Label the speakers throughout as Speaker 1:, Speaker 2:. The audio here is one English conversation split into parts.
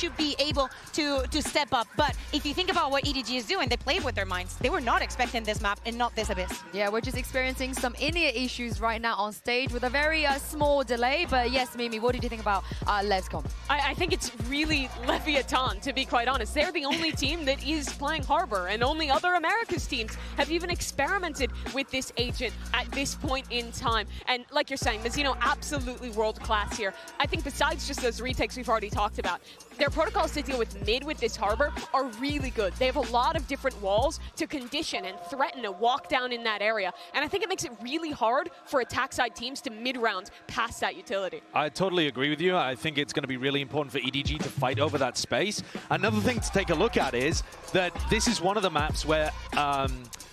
Speaker 1: should be able to step up. But if you think about what EDG is doing, they played with their minds. They were not expecting this map and not this abyss.
Speaker 2: Yeah, we're just experiencing some in-ear issues right now on stage with a very small delay. But yes, Mimi, what did you think about LEV's comp?
Speaker 3: I think it's really Leviathan, to be quite honest. They're the only team that is playing Harbor, and only other Americas teams have even experimented with this agent at this point in time. And like you're saying, Mizzino absolutely world-class here. I think besides just those retakes we've already talked about, their protocols to deal with mid with this Harbor are really good. They have a lot of different walls to condition and threaten a walk down in that area. And I think it makes it really hard for attack side teams to mid-round past that utility.
Speaker 4: I totally agree with you. I think it's going to be really important for EDG to fight over that space. Another thing to take a look at is that this is one of the maps where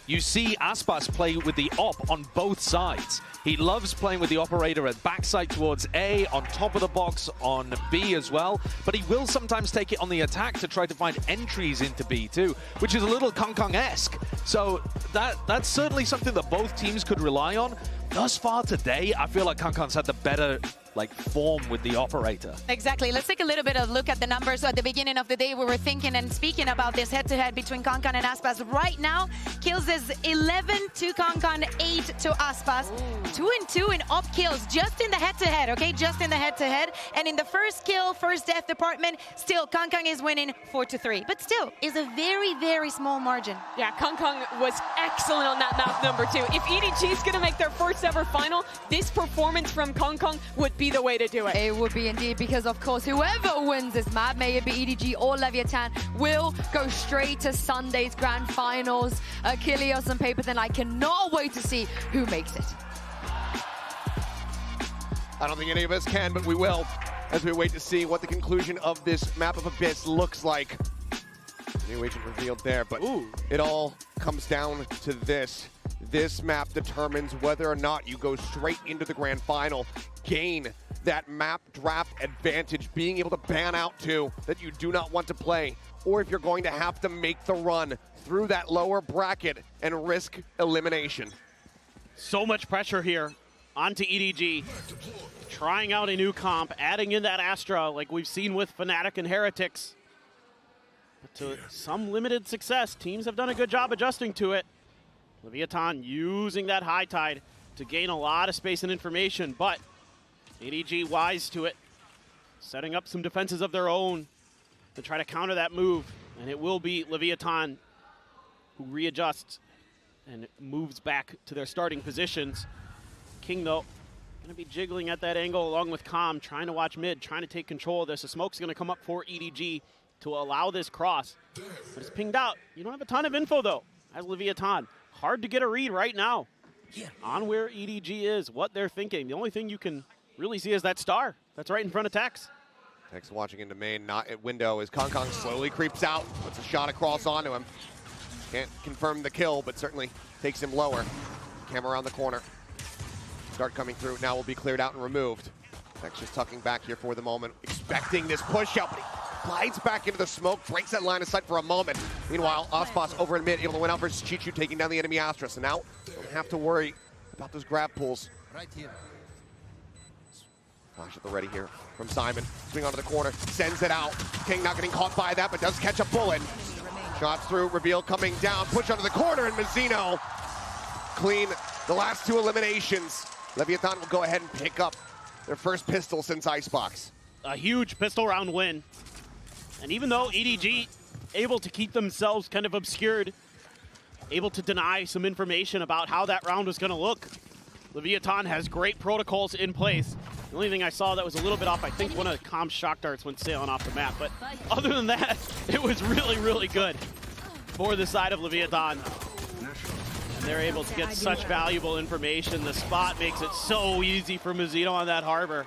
Speaker 4: you see Aspas play with the op on both sides. He loves playing with the operator at backside towards A, on top of the box, on B as well. But he will sometimes take it on the attack to try to find entries into B too, which is a little Kong-Kong-esque. So that's certainly something that both teams could rely on. Thus far today, I feel like Kong-Kong's had the better form with the operator.
Speaker 1: Exactly. Let's take a little bit of a look at the numbers. At the beginning of the day, we were thinking and speaking about this head-to-head between Kong-Kong and Aspas. Right now, kills is 11 to Kong-Kong, 8 to Aspas. 2 and 2 in op kills, just in the head-to-head, okay? Just in the head-to-head. And in the first kill, first death department, still Kong-Kong is winning 4-3. But still, is a very, very small margin.
Speaker 3: Yeah, Kong-Kong was excellent on that map number 2. If EDG is going to make their first ever final, this performance from Kong-Kong would be the way to do it.
Speaker 2: It would be indeed, because of course whoever wins this map, may it be EDG or Leviathan, will go straight to Sunday's grand finals. Kilios and Paper, then I cannot wait to see who makes it.
Speaker 5: I don't think any of us can, but we will, as we wait to see what the conclusion of this map of Abyss looks like. New agent revealed there, but it all comes down to this. This map determines whether or not you go straight into the grand final, gain that map draft advantage, being able to ban out two that you do not want to play, or if you're going to have to make the run through that lower bracket and risk elimination.
Speaker 6: So much pressure here onto EDG, trying out a new comp, adding in that Astra like we've seen with Fnatic and Heretics. But to some limited success, teams have done a good job adjusting to it. Leviathan using that high tide to gain a lot of space and information, but EDG wise to it, setting up some defenses of their own to try to counter that move, and it will be Leviathan who readjusts and moves back to their starting positions. King, though, going to be jiggling at that angle along with Calm, trying to watch mid, trying to take control of this. The smoke's going to come up for EDG to allow this cross, but it's pinged out. You don't have a ton of info, though, as Leviathan. Hard to get a read right now on where EDG is, what they're thinking. The only thing you can really see is that star that's right in front of Tex.
Speaker 5: Tex watching into main, not at window, as Kong slowly creeps out, puts a shot across onto him. Can't confirm the kill, but certainly takes him lower. Camera around the corner. Start coming through, now will be cleared out and removed. Tex just tucking back here for the moment, expecting this push out, but he glides back into the smoke, breaks that line of sight for a moment. Meanwhile, Aspas over in mid, able to win out versus Chichu, taking down the enemy Astra. So now, don't have to worry about those grab pulls.
Speaker 7: Right here.
Speaker 5: Flash at the ready here from Simon. Swing onto the corner, sends it out. King not getting caught by that, but does catch a bullet. Shots through, reveal coming down, push onto the corner, and Mizzino clean the last two eliminations. Leviathan will go ahead and pick up their first pistol since Icebox.
Speaker 6: A huge pistol round win. And even though EDG able to keep themselves kind of obscured, able to deny some information about how that round was going to look, Leviathan has great protocols in place. The only thing I saw that was a little bit off, I think one of Calm's shock darts went sailing off the map. But other than that, it was really, really good for the side of Leviathan. And they're able to get such valuable information. The spot makes it so easy for Mizzino on that Harbor.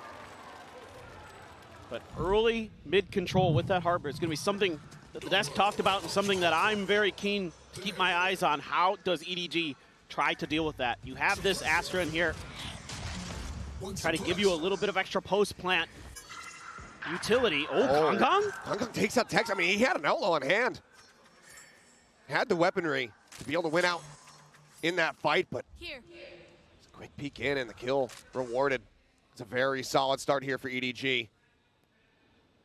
Speaker 6: But early mid-control with that Harbor is going to be something that the desk talked about and something that I'm very keen to keep my eyes on. How does EDG try to deal with that? You have this Astra in here. Try to give you a little bit of extra post-plant utility. Oh, Kong?
Speaker 5: Kong takes out Tex. I mean, he had an outlaw on hand. Had the weaponry to be able to win out in that fight, but it's a quick peek in and the kill rewarded. It's a very solid start here for EDG.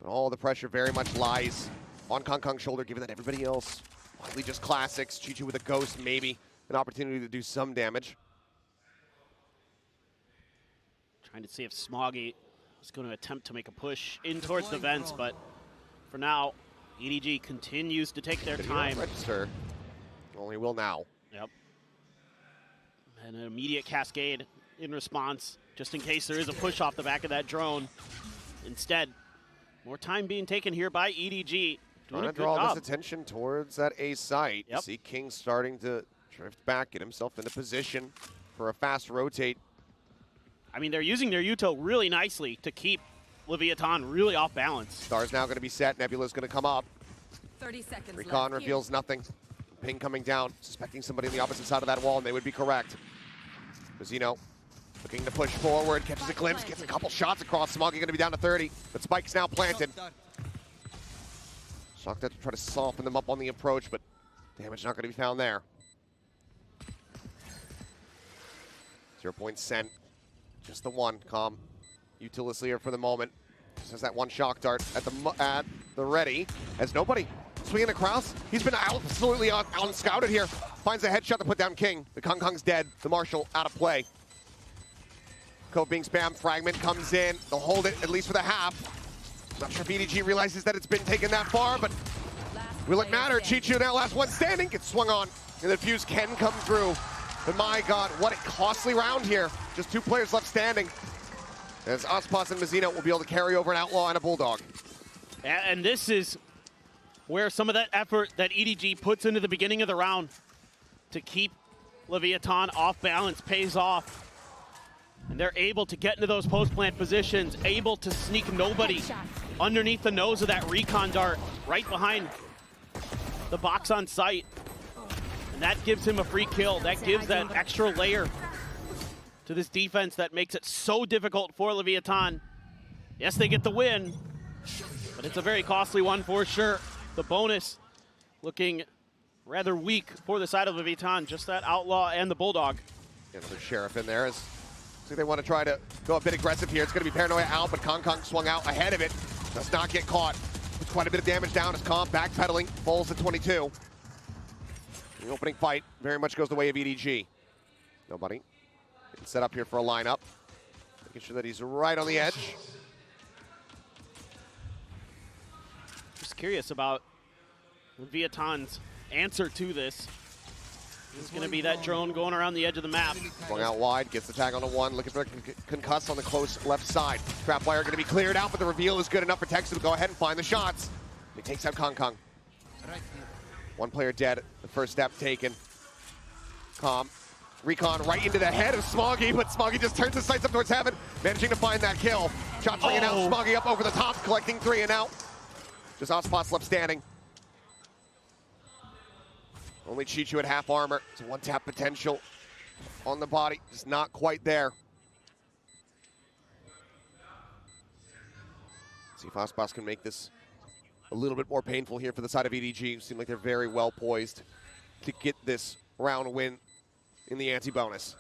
Speaker 5: But all the pressure very much lies on Kong's shoulder, given that everybody else, likely just classics. Chichu with a ghost, maybe an opportunity to do some damage.
Speaker 6: Trying to see if Smoggy is going to attempt to make a push in towards the vents, but for now, EDG continues to take their time.
Speaker 5: Register. Only will now.
Speaker 6: Yep. And an immediate cascade in response, just in case there is a push off the back of that drone. Instead, more time being taken here by EDG.
Speaker 5: Trying to draw this attention towards that A site.
Speaker 6: Yep.
Speaker 5: See King starting to drift back, get himself into position for a fast rotate.
Speaker 6: I mean, they're using their util really nicely to keep Leviathan really off balance.
Speaker 5: Star's now going to be set. Nebula's going to come up.
Speaker 7: 30 seconds
Speaker 5: Recon
Speaker 7: left.
Speaker 5: reveals nothing. Ping coming down, suspecting somebody on the opposite side of that wall, and they would be correct. Mazzino looking to push forward, catches a glimpse, gets a couple shots across. Smoggy going to be down to 30, but Spike's now planted. Shocked to try to soften them up on the approach, but damage not going to be found there. 0 point sent. Just the one. Calm. Utilis here for the moment. Just has that one shock dart at the ready. As nobody swinging across. He's been absolutely unscouted here. Finds a headshot to put down King. The Kong's dead. The Marshal out of play. Cove being spammed. Fragment comes in. They'll hold it at least for the half. Not sure if EDG realizes that it's been taken that far, but will it matter? Chichu now last one standing. Gets swung on. And the fuse can come through. But my God, what a costly round here. Just 2 players left standing. As Aspas and Mazzino will be able to carry over an Outlaw and a Bulldog.
Speaker 6: And this is where some of that effort that EDG puts into the beginning of the round to keep Leviathan off balance pays off. And they're able to get into those post-plant positions, able to sneak nobody underneath the nose of that recon dart, right behind the box on site. And that gives him a free kill. That gives that extra layer to this defense that makes it so difficult for Leviathan. Yes, they get the win, but it's a very costly one for sure. The bonus looking rather weak for the side of Leviathan, just that Outlaw and the Bulldog.
Speaker 5: Another Sheriff in there. They want to try to go a bit aggressive here. It's going to be Paranoia out, but Kong swung out ahead of it. Does not get caught. Puts quite a bit of damage down as Kong backpedaling, falls at 22. The opening fight very much goes the way of EDG. Nobody. Getting set up here for a lineup. Making sure that he's right on the edge.
Speaker 6: Just curious about Leviathan's answer to this. It's going to be that drone going around the edge of the map.
Speaker 5: Going out wide, gets the tag on the one, looking for a concuss on the close left side. Trapwire going to be cleared out, but the reveal is good enough for Texas to go ahead and find the shots. He takes out Kong. One player dead, the first step taken. Calm. Recon right into the head of Smoggy, but Smoggy just turns his sights up towards heaven, managing to find that kill. Shot ringing out, Smoggy up over the top, collecting 3 and out. Just Ospas left standing. Only Chichu at half armor. It's a one-tap potential on the body. Just not quite there. See if Ospas can make this a little bit more painful here for the side of EDG. Seem like they're very well poised to get this round win in the anti-bonus.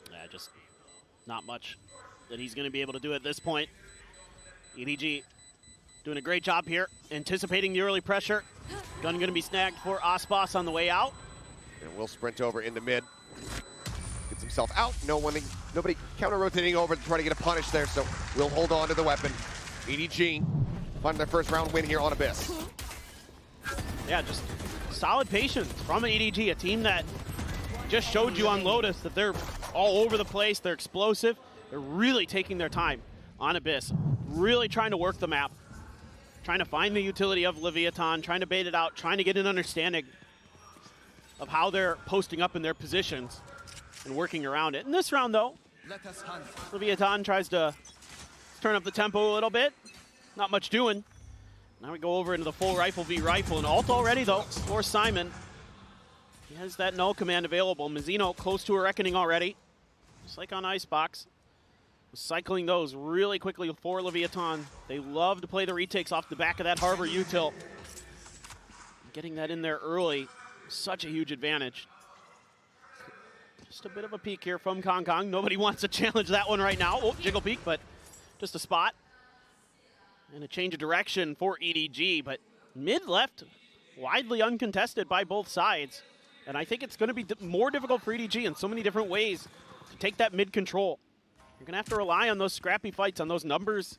Speaker 6: Yeah, just not much that he's going to be able to do at this point. EDG doing a great job here, anticipating the early pressure. Gun going to be snagged for Aspas on the way out.
Speaker 5: And will sprint over into mid. Gets himself out. Nobody counter-rotating over to try to get a punish there, so we'll hold on to the weapon. EDG finding their first round win here on Abyss.
Speaker 6: Yeah, just solid patience from EDG, a team that just showed you on Lotus that they're all over the place, they're explosive, they're really taking their time on Abyss, really trying to work the map, trying to find the utility of Leviathan, trying to bait it out, trying to get an understanding of how they're posting up in their positions and working around it. In this round, though, Leviathan tries to turn up the tempo a little bit. Not much doing. Now we go over into the full rifle v rifle, and ult already, though, for Simon. He has that null command available. Mazzino close to a reckoning already, just like on Icebox. Cycling those really quickly for Leviathan. They love to play the retakes off the back of that Harbor util. Getting that in there early, such a huge advantage. Just a bit of a peek here from Kong. Nobody wants to challenge that one right now. Oh, jiggle peek, but just a spot. And a change of direction for EDG, but mid-left, widely uncontested by both sides. And I think it's going to be more difficult for EDG in so many different ways to take that mid control. You're going to have to rely on those scrappy fights, on those numbers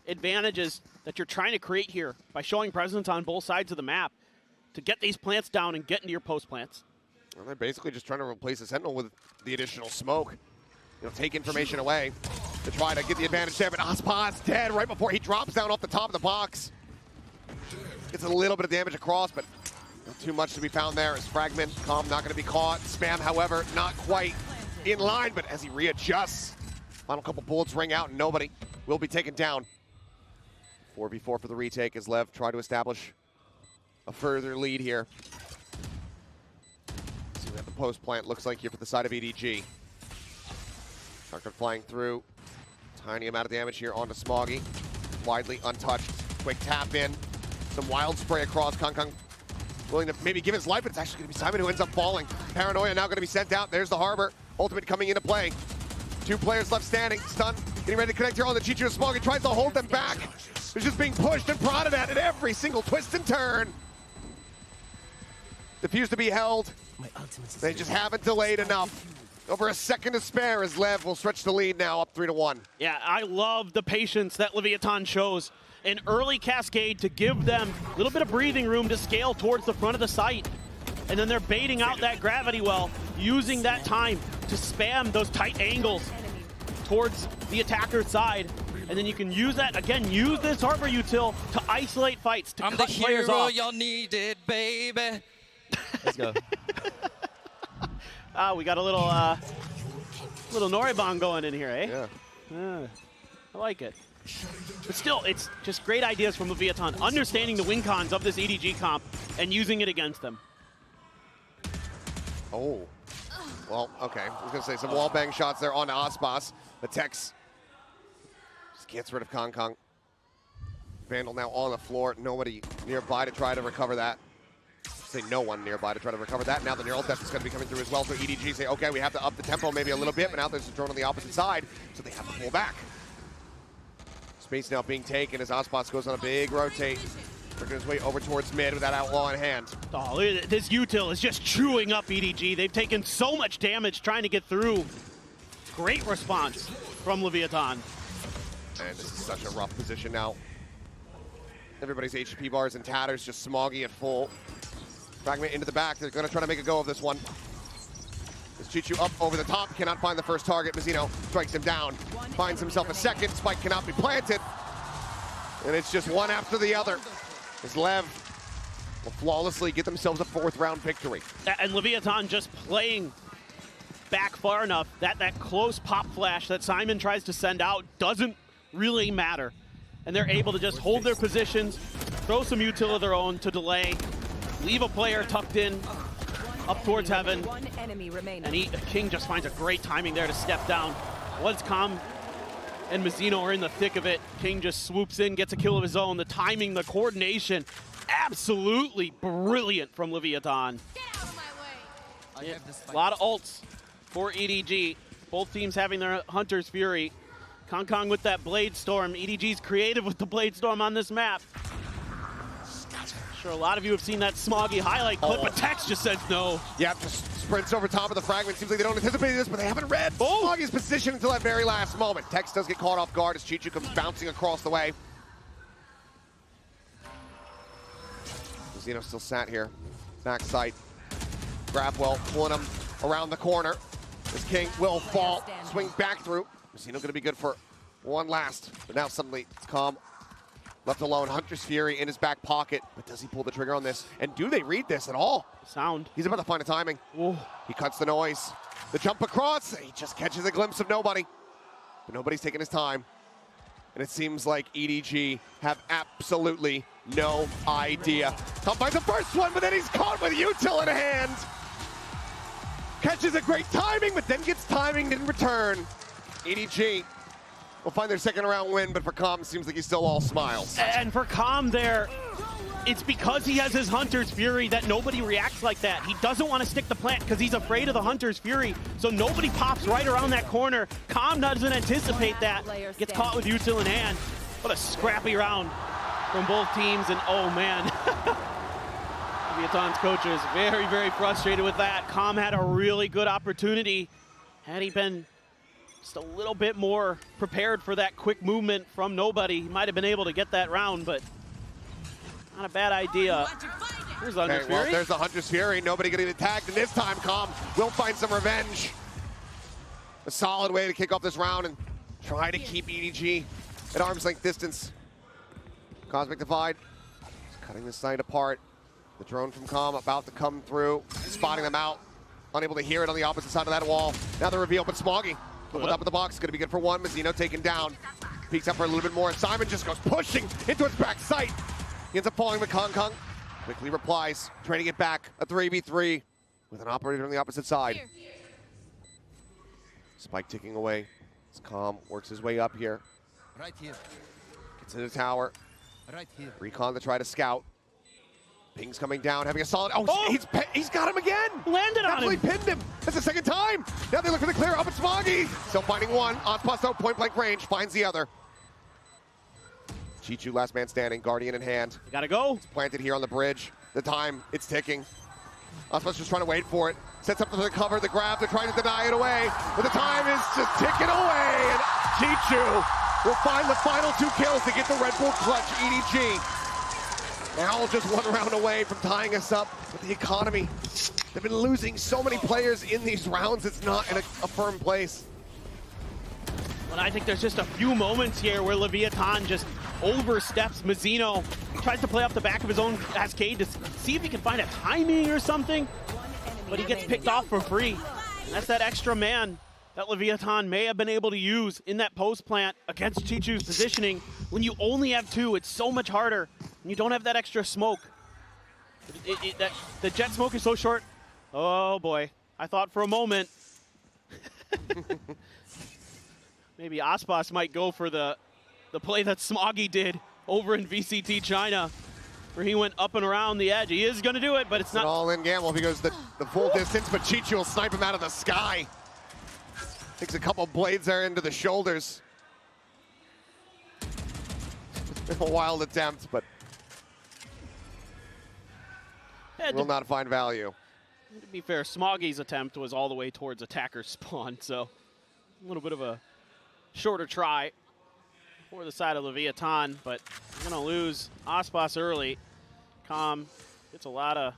Speaker 6: advantages that you're trying to create here by showing presence on both sides of the map to get these plants down and get into your post plants.
Speaker 5: Well, they're basically just trying to replace the Sentinel with the additional smoke. You know, take information away to try to get the advantage there, but Aspas dead right before he drops down off the top of the box. Gets a little bit of damage across, but not too much to be found there as Fragment. Calm not going to be caught. Spam, however, not quite in line, but as he readjusts, final couple bullets ring out and nobody will be taken down. 4v4 for the retake as Lev try to establish a further lead here. See what the post plant looks like here for the side of EDG. Tarkin flying through. Tiny amount of damage here onto Smoggy. Widely untouched. Quick tap in. Some wild spray across. Kong willing to maybe give his life, but it's actually going to be Simon who ends up falling. Paranoia now going to be sent out. There's the Harbor. Ultimate coming into play. 2 players left standing. Stun. Getting ready to connect here on the Chichu. Smoggy tries to hold them back. They're just being pushed and prodded at every single twist and turn. Diffuse to be held. They just haven't delayed enough. Over a second to spare as Lev will stretch the lead now up 3-1.
Speaker 6: Yeah, I love the patience that Leviathan shows. An early cascade to give them a little bit of breathing room to scale towards the front of the site. And then they're baiting out that gravity well, using that time to spam those tight angles towards the attacker's side. And then you can use that, again, use this Harbor util to isolate fights, to cut players off.
Speaker 7: Y'all needed, baby. Let's go.
Speaker 6: We got a little Noribong going in here, eh?
Speaker 5: Yeah.
Speaker 6: I like it. But still, it's just great ideas from Leviathan, understanding the win cons of this EDG comp and using it against them.
Speaker 5: Oh. Well, okay. I was going to say some wall bang shots there onto Aspas. The Tex just gets rid of Kong. Vandal now on the floor. Nobody nearby to try to recover that. Say no one nearby to try to recover that. Now the neural death is going to be coming through as well. So EDG say, okay, we have to up the tempo maybe a little bit, but now there's a drone on the opposite side, so they have to pull back. Space now being taken as Aspas goes on a big rotate. Working his way over towards mid with that outlaw in hand.
Speaker 6: Oh, this util is just chewing up EDG. They've taken so much damage trying to get through. Great response from Leviathan.
Speaker 5: And this is such a rough position now. Everybody's HP bars in tatters, just Smoggy at full. Fragment into the back. They're going to try to make a go of this one. As Chichu up over the top, cannot find the first target. Mazzino strikes him down. Finds himself a second. Spike cannot be planted. And it's just one after the other. As Lev will flawlessly get themselves a 4th round victory.
Speaker 6: And Leviathan just playing back far enough that close pop flash that Simon tries to send out doesn't really matter. And they're able to just hold their positions, throw some util of their own to delay, leave a player tucked in up towards heaven, and King just finds a great timing there to step down. Once Calm and Mazzino are in the thick of it, King just swoops in, gets a kill of his own. The timing, the coordination, absolutely brilliant from Leviathan. Yeah, a lot of ults for EDG. Both teams having their Hunter's Fury. Kong with that Blade Storm. EDG's creative with the Blade Storm on this map. Sure, a lot of you have seen that Smoggy highlight clip, but Tex just says no.
Speaker 5: Yeah, just sprints over top of the Fragment. Seems like they don't anticipate this, but they haven't read Smoggy's position until that very last moment. Tex does get caught off guard as Chichu comes bouncing across the way. Mazzino still sat here. Backside. Grabwell pulling him around the corner. This King will fall. Swing back through. Mazzino going to be good for one last. But now suddenly Calm left alone. Hunter's Fury in his back pocket. But does he pull the trigger on this? And do they read this at all?
Speaker 6: Sound.
Speaker 5: He's about to find a timing.
Speaker 6: Ooh.
Speaker 5: He cuts the noise. The jump across. He just catches a glimpse of nobody. But nobody's taking his time. And it seems like EDG have absolutely no idea. Calm finds the first one, but then he's caught with util in hand. Catches a great timing, but then gets timing in return. EDG will find their 2nd round win, but for Calm, it seems like he's still all smiles.
Speaker 6: And for Calm there, it's because he has his Hunter's Fury that nobody reacts like that. He doesn't want to stick the plant because he's afraid of the Hunter's Fury, so nobody pops right around that corner. Calm doesn't anticipate that, gets caught with util in hand. What a scrappy round from both teams, and oh man. Leviathan's coach is very, very frustrated with that. Com had a really good opportunity. Had he been just a little bit more prepared for that quick movement from nobody, he might have been able to get that round, but not a bad idea. There's the Hunter's Fury.
Speaker 5: Well, there's the Hunter's Fury. Nobody getting attacked, and this time Com will find some revenge. A solid way to kick off this round and try to keep EDG at arm's length distance. Cosmic Divide is cutting the site apart. The drone from Com about to come through, spotting them out. Unable to hear it on the opposite side of that wall. Now the reveal, but Smoggy opened up in the box. Going to be good for one. Mazzino taken down. Peeks up for a little bit more, and Simon just goes pushing into its back sight. He ends up falling with Kong. Quickly replies, trading it back. A 3v3 with an operator on the opposite side. Spike ticking away as Com works his way up here.
Speaker 7: Right here.
Speaker 5: Gets in the tower.
Speaker 7: Right here.
Speaker 5: Recon to try to scout. Ping's coming down, having a solid. Oh, he's got him again.
Speaker 6: Landed on him.
Speaker 5: Absolutely pinned him. That's the second time. Now they look for the clear. Up at Smoggy. Still finding one. Ospas, though, point blank range, finds the other. Chichu, last man standing, Guardian in hand.
Speaker 6: You gotta go.
Speaker 5: It's planted here on the bridge. The time, it's ticking. Ospas just trying to wait for it. Sets up for the cover, the grab. They're trying to deny it away. But the time is just ticking away. And Chichu will find the final 2 kills to get the Red Bull clutch. EDG. Now just 1 round away from tying us up with the economy. They've been losing so many players in these rounds, it's not in a firm place.
Speaker 6: But I think there's just a few moments here where Leviathan just oversteps Mazzino. Tries to play off the back of his own cascade to see if he can find a timing or something. But he gets picked off for free. And that's that extra man that Leviathan may have been able to use in that post plant against Chichu's positioning. When you only have 2, it's so much harder. And you don't have that extra smoke. The jet smoke is so short. Oh boy, I thought for a moment maybe Ospas might go for the play that Smoggy did over in VCT China, where he went up and around the edge. He is going to do it, but it's not
Speaker 5: an all-in gamble because the full distance, but Chichu will snipe him out of the sky. Takes a couple blades there into the shoulders. A wild attempt, but will not find value.
Speaker 6: To be fair, Smoggy's attempt was all the way towards attacker's spawn, so a little bit of a shorter try for the side of Leviathan, but we're going to lose Ospas early. Com gets a lot of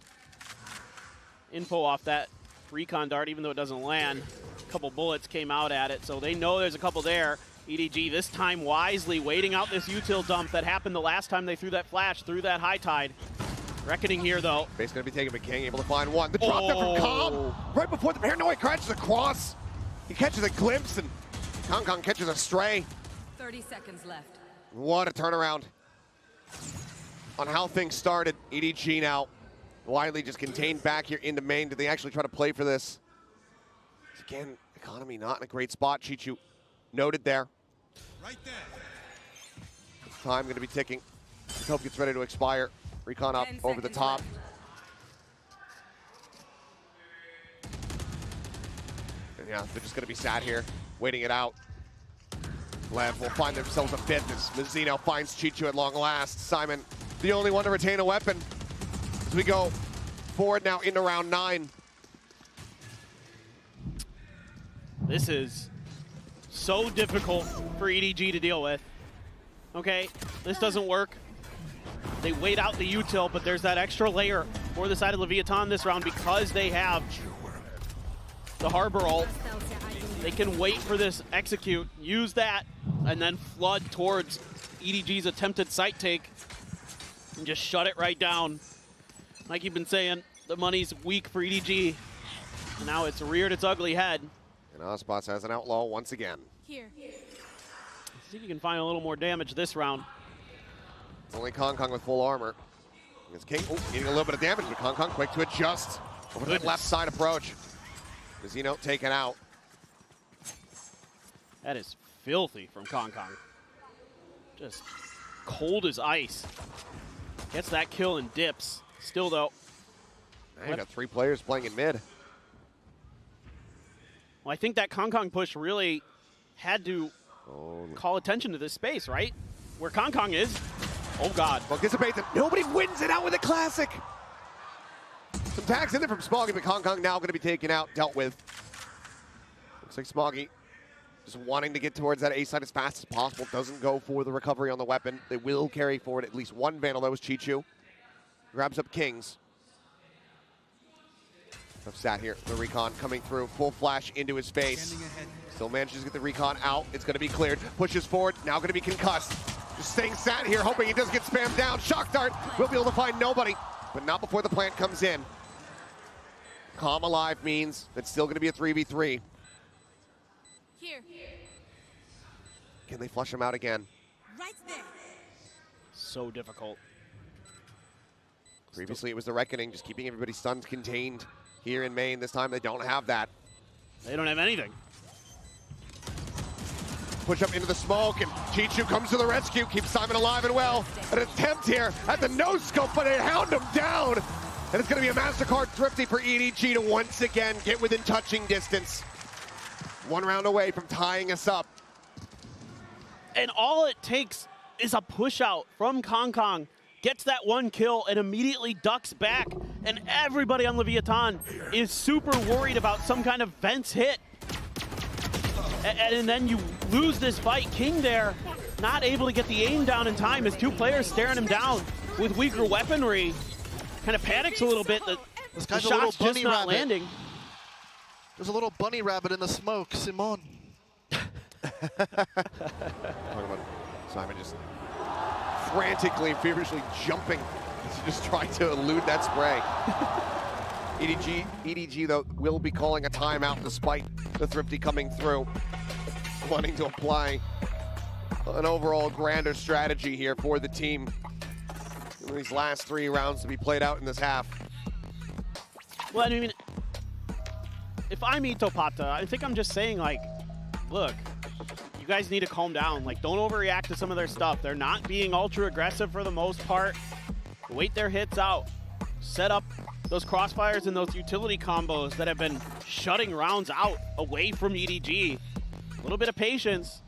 Speaker 6: info off that recon dart, even though it doesn't land. A couple bullets came out at it, so they know there's a couple there. EDG this time wisely waiting out this util dump that happened the last time they threw that flash through that high tide. Reckoning here, though.
Speaker 5: Base going to be taken, but King able to find one. The drop there from Com, right before the paranoid crashes across. He catches a glimpse, and Kong catches a stray.
Speaker 8: 30 seconds left.
Speaker 5: What a turnaround on how things started. EDG now widely just contained back here into main. Did they actually try to play for this? Again, economy not in a great spot. Chichu noted there.
Speaker 9: Right there.
Speaker 5: Time going to be ticking. Hope gets ready to expire. Recon up over the top. And yeah, they're just going to be sat here, waiting it out. Lev will find themselves a fifth as Mazzino finds Chichu at long last. Simon, the only one to retain a weapon. As we go forward now into round 9.
Speaker 6: This is so difficult for EDG to deal with. Okay, this doesn't work. They wait out the util, but there's that extra layer for the side of Leviathan this round because they have the Harbor ult. They can wait for this execute, use that, and then flood towards EDG's attempted site take and just shut it right down. Like you've been saying, the money's weak for EDG. And now it's reared its ugly head.
Speaker 5: And Ospas has an outlaw once again.
Speaker 8: Here.
Speaker 6: See if you can find a little more damage this round.
Speaker 5: Only Kong with full armor. It's King getting a little bit of damage, but Kong quick to adjust over to that left side approach. Mazzino taken out.
Speaker 6: That is filthy from Kong. Just cold as ice. Gets that kill and dips. Still though.
Speaker 5: Now you got 3 players playing in mid.
Speaker 6: Well, I think that Kong push really had to call attention to this space, right? where Kong is. Oh God.
Speaker 5: Well, dissipates it. Nobody wins it out with a classic. Some tags in there from Smoggy, but Kong now going to be taken out, dealt with. Looks like Smoggy just wanting to get towards that A side as fast as possible. Doesn't go for the recovery on the weapon. They will carry forward at least one Vandal. That was Chichu. Grabs up Kings. Tough stat here. The recon coming through. Full flash into his face. Still manages to get the recon out. It's going to be cleared. Pushes forward. Now going to be concussed. Just staying sat here, hoping he doesn't get spammed down. Shock dart. Will be able to find nobody, but not before the plant comes in. Calm alive means it's still going to be a 3v3.
Speaker 8: Here.
Speaker 5: Can they flush him out again?
Speaker 8: Right there.
Speaker 6: So difficult.
Speaker 5: Previously it was the Reckoning, just keeping everybody stunned contained here in Maine. This time they don't have that.
Speaker 6: They don't have anything.
Speaker 5: Push up into the smoke, and Chichu comes to the rescue, keeps Simon alive and well. An attempt here at the no-scope, but they hound him down. And it's going to be a MasterCard Thrifty for EDG to once again get within touching distance. One round away from tying us up.
Speaker 6: And all it takes is a push out from Kong. Gets that one kill and immediately ducks back. And everybody on Leviathan is super worried about some kind of Vents hit. And then you lose this fight. King there, not able to get the aim down in time as two players staring him down with weaker weaponry. Kind of panics a little bit. The shot's just not landing.
Speaker 9: There's a little bunny rabbit in the smoke, Simon.
Speaker 5: Talking about Simon just frantically, feverishly jumping to just try to elude that spray. EDG, though, will be calling a timeout despite the Thrifty coming through, wanting to apply an overall grander strategy here for the team in these last 3 rounds to be played out in this half.
Speaker 6: Well, I mean, if I'm Itopata, I think I'm just saying, like, look, you guys need to calm down. Like, don't overreact to some of their stuff. They're not being ultra aggressive for the most part. Wait their hits out. Set up those crossfires and those utility combos that have been shutting rounds out away from EDG. A little bit of patience.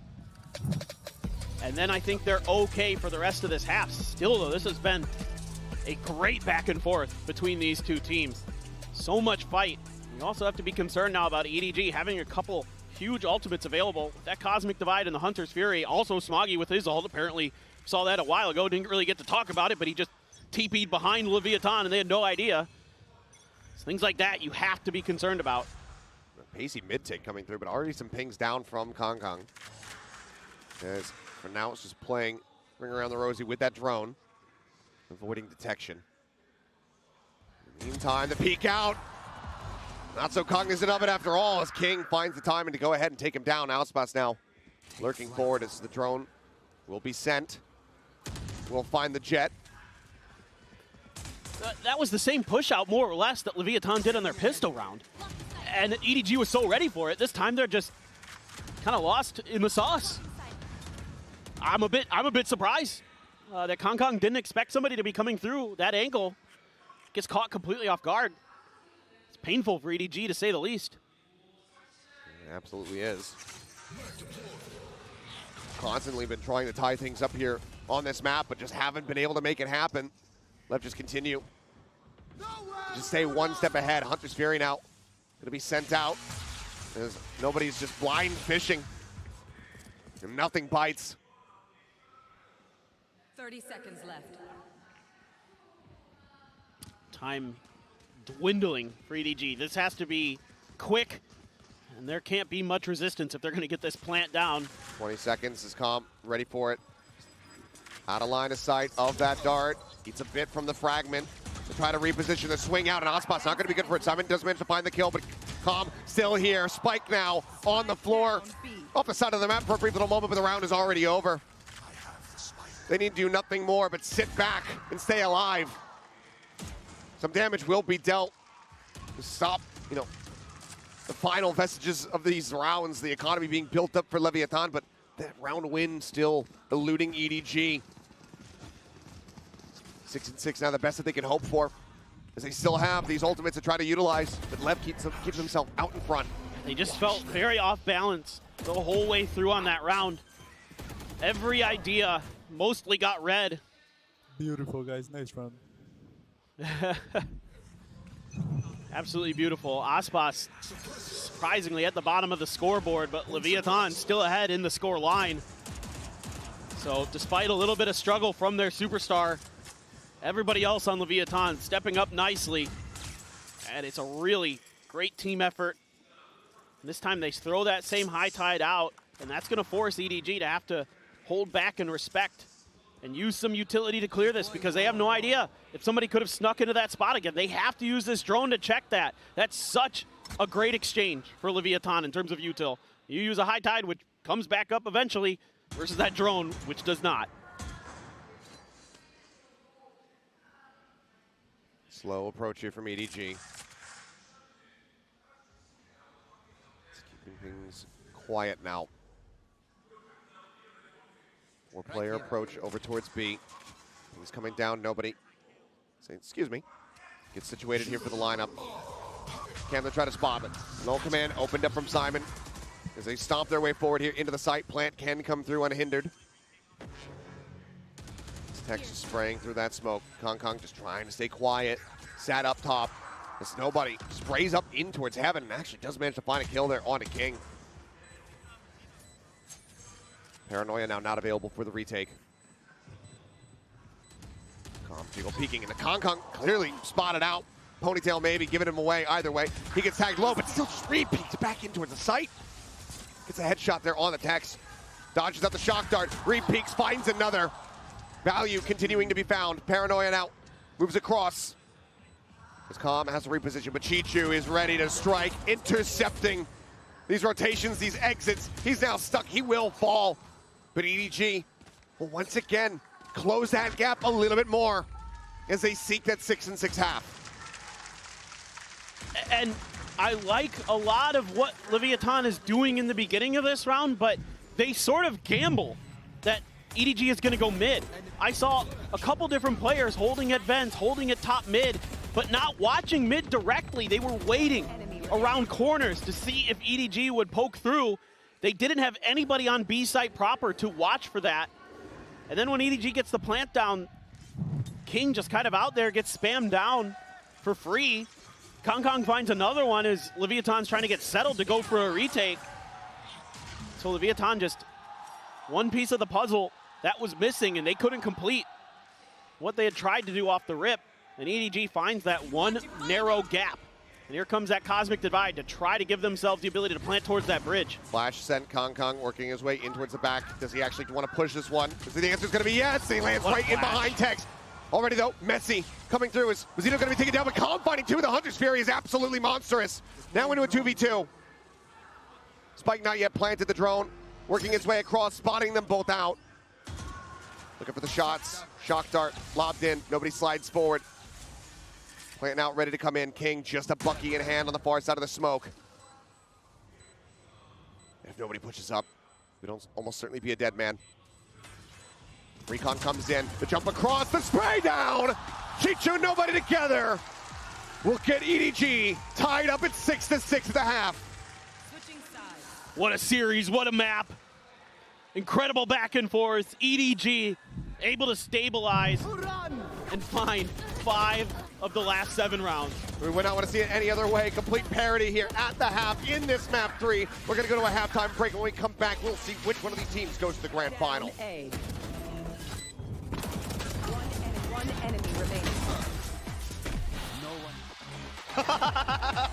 Speaker 6: And then I think they're okay for the rest of this half. Still, though, this has been a great back and forth between these two teams. So much fight. You also have to be concerned now about EDG having a couple huge ultimates available. That Cosmic Divide and the Hunter's Fury. Also Smoggy with his ult. Apparently saw that a while ago. Didn't really get to talk about it, but he just TP'd behind Leviathan and they had no idea. So things like that you have to be concerned about.
Speaker 5: A pacey mid-take coming through, but already some pings down from Kong. As for now it's just playing Ring Around the Rosie with that drone, avoiding detection. In the meantime, the peek out. Not so cognizant of it after all, as King finds the timing to go ahead and take him down. Outspass now lurking forward as the drone will be sent. We'll find the jet.
Speaker 6: That was the same push out, more or less, that Leviathan did on their pistol round. And EDG was so ready for it. This time they're just kind of lost in the sauce. I'm a bit surprised that Kong didn't expect somebody to be coming through that angle. Gets caught completely off guard. It's painful for EDG to say the least.
Speaker 5: It absolutely is. Constantly been trying to tie things up here on this map, but just haven't been able to make it happen. Lev just continue. Just stay one step ahead. Hunter's Fury now going to be sent out as nobody's just blind fishing. And nothing bites.
Speaker 8: 30 seconds left.
Speaker 6: Time dwindling for EDG. This has to be quick, and there can't be much resistance if they're going to get this plant down.
Speaker 5: 20 seconds is Calm, ready for it. Out of line of sight of that dart. Eats a bit from the fragment to try to reposition the swing out, and Ospot's not going to be good for it. Simon does manage to find the kill, but Calm still here. Spike now on the floor. Off the side of the map for a brief little moment, but the round is already over. They need to do nothing more but sit back and stay alive. Some damage will be dealt to stop, the final vestiges of these rounds, the economy being built up for Leviathan, but that round win still eluding EDG. 6-6 now, the best that they can hope for, as they still have these ultimates to try to utilize, but Lev keeps himself out in front.
Speaker 6: They just felt very off balance the whole way through on that round. Every idea mostly got red.
Speaker 10: Beautiful, guys. Nice run.
Speaker 6: Absolutely beautiful. Aspas surprisingly at the bottom of the scoreboard, but Leviathan still ahead in the score line. So despite a little bit of struggle from their superstar, everybody else on Leviathan stepping up nicely. And it's a really great team effort. And this time they throw that same high tide out, and that's going to force EDG to have to hold back and respect and use some utility to clear this, because they have no idea if somebody could have snuck into that spot again. They have to use this drone to check that. That's such a great exchange for Leviathan in terms of util. You use a high tide, which comes back up eventually, versus that drone, which does not.
Speaker 5: Slow approach here from EDG. It's keeping things quiet now. Four-player approach over towards B. He's coming down, nobody. Say, excuse me. Gets situated here for the lineup. Can they try to spot it? Null command opened up from Simon as they stomp their way forward here into the site. Plant can come through unhindered. Tex is spraying through that smoke. Kong just trying to stay quiet. Sat up top. As nobody sprays up in towards heaven and actually does manage to find a kill there on a King. Paranoia now not available for the retake. Jiggle peeking into Kong clearly spotted out. Ponytail maybe giving him away either way. He gets tagged low, but still just re-peeks back in towards the site. Gets a headshot there on the Tex. Dodges out the shock dart. Re-peeks, finds another. Value continuing to be found. Paranoia now moves across. As Calm has to reposition, but Chichu is ready to strike, intercepting these rotations, these exits. He's now stuck. He will fall. But EDG will once again close that gap a little bit more as they seek that 6 and 6 half.
Speaker 6: And I like a lot of what Leviathan is doing in the beginning of this round, but they sort of gamble that EDG is going to go mid. I saw a couple different players holding at vents, holding at top mid, but not watching mid directly. They were waiting around corners to see if EDG would poke through. They didn't have anybody on B site proper to watch for that. And then when EDG gets the plant down, King just kind of out there gets spammed down for free. Kong finds another one as Leviathan's trying to get settled to go for a retake. So Leviathan just one piece of the puzzle that was missing, and they couldn't complete what they had tried to do off the rip. And EDG finds that one narrow gap. And here comes that Cosmic Divide to try to give themselves the ability to plant towards that bridge.
Speaker 5: Flash sent Kong working his way in towards the back. Does he actually want to push this one? The answer is going to be yes. He lands right in behind Tex. Already though, Messi coming through. Was he going to be taken down? But Calm finding two. The Hunter's Fury is absolutely monstrous. Now into a 2v2. Spike not yet planted the drone. Working its way across, spotting them both out. Looking for the shots. Shock dart lobbed in. Nobody slides forward. Plant out, ready to come in. King just a Bucky in hand on the far side of the smoke. If nobody pushes up, it'll almost certainly be a dead man. Recon comes in, the jump across, the spray down! Chichu, nobody together! We'll get EDG tied up at 6 to 6 at the half.
Speaker 6: What a series, what a map. Incredible back and forth. EDG able to stabilize and find 5 of the last 7 rounds.
Speaker 5: We would not want to see it any other way. Complete parity here at the half in this map 3. We're going to go to a halftime break. When we come back, we'll see which one of these teams goes to the grand final.
Speaker 8: One enemy remaining.
Speaker 5: No one.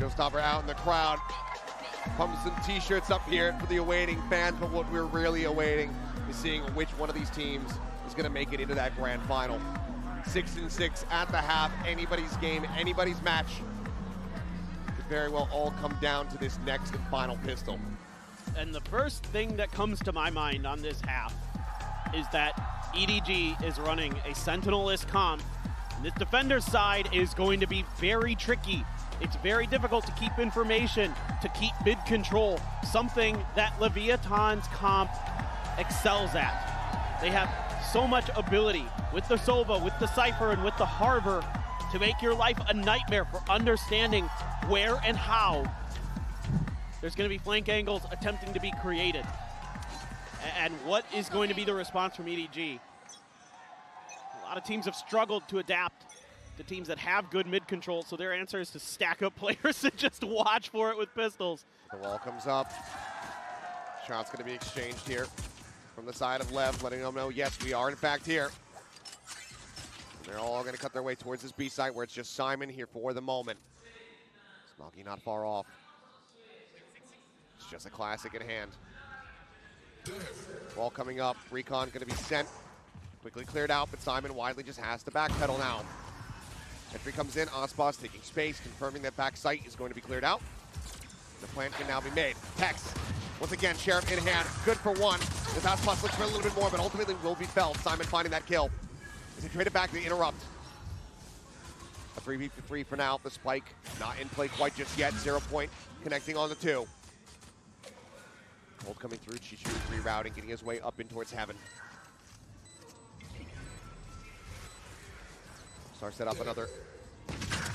Speaker 5: Showstopper out in the crowd. Pumps some t-shirts up here for the awaiting fans, but what we're really awaiting is seeing which one of these teams is going to make it into that grand final. 6-6 at the half, anybody's game, anybody's match. Could very well all come down to this next and final pistol.
Speaker 6: And the first thing that comes to my mind on this half is that EDG is running a Sentinel-less comp. And this defender's side is going to be very tricky. It's very difficult to keep information, to keep mid control, something that Leviathan's comp excels at. They have so much ability with the Sova, with the Cypher, and with the Harbor to make your life a nightmare for understanding where and how there's going to be flank angles attempting to be created. And what is going to be the response from EDG? A lot of teams have struggled to adapt to teams that have good mid control, so their answer is to stack up players and just watch for it with pistols.
Speaker 5: The wall comes up. Shot's going to be exchanged here from the side of LEV, letting them know, yes, we are in fact here. And they're all going to cut their way towards this B site where it's just Simon here for the moment. Smoggy not far off. It's just a classic in hand. Wall coming up. Recon going to be sent. Quickly cleared out, but Simon widely just has to backpedal now. Entry comes in, Ospas taking space, confirming that back site is going to be cleared out. The plant can now be made. Tex, once again, Sheriff in hand, good for one. This Ospas looks for a little bit more, but ultimately will be felled. Simon finding that kill. As he traded back to interrupt. A 3v3 for now. The spike not in play quite just yet. 0 point connecting on the 2. Cold coming through, Chichu rerouting, getting his way up in towards heaven. Star set up another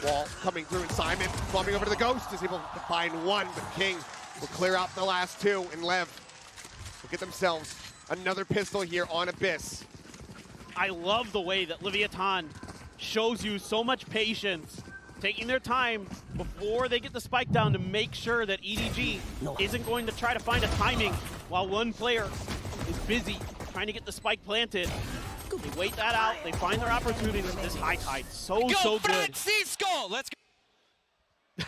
Speaker 5: wall coming through, and Simon bumping over to the Ghost is able to find one, but King will clear out the last 2, and Lev will get themselves another pistol here on Abyss.
Speaker 6: I love the way that Leviathan shows you so much patience, taking their time before they get the spike down to make sure that EDG isn't going to try to find a timing while one player is busy trying to get the spike planted. They wait that out, they find their opportunities with this high tide. So good.
Speaker 7: Francisco! Let's go!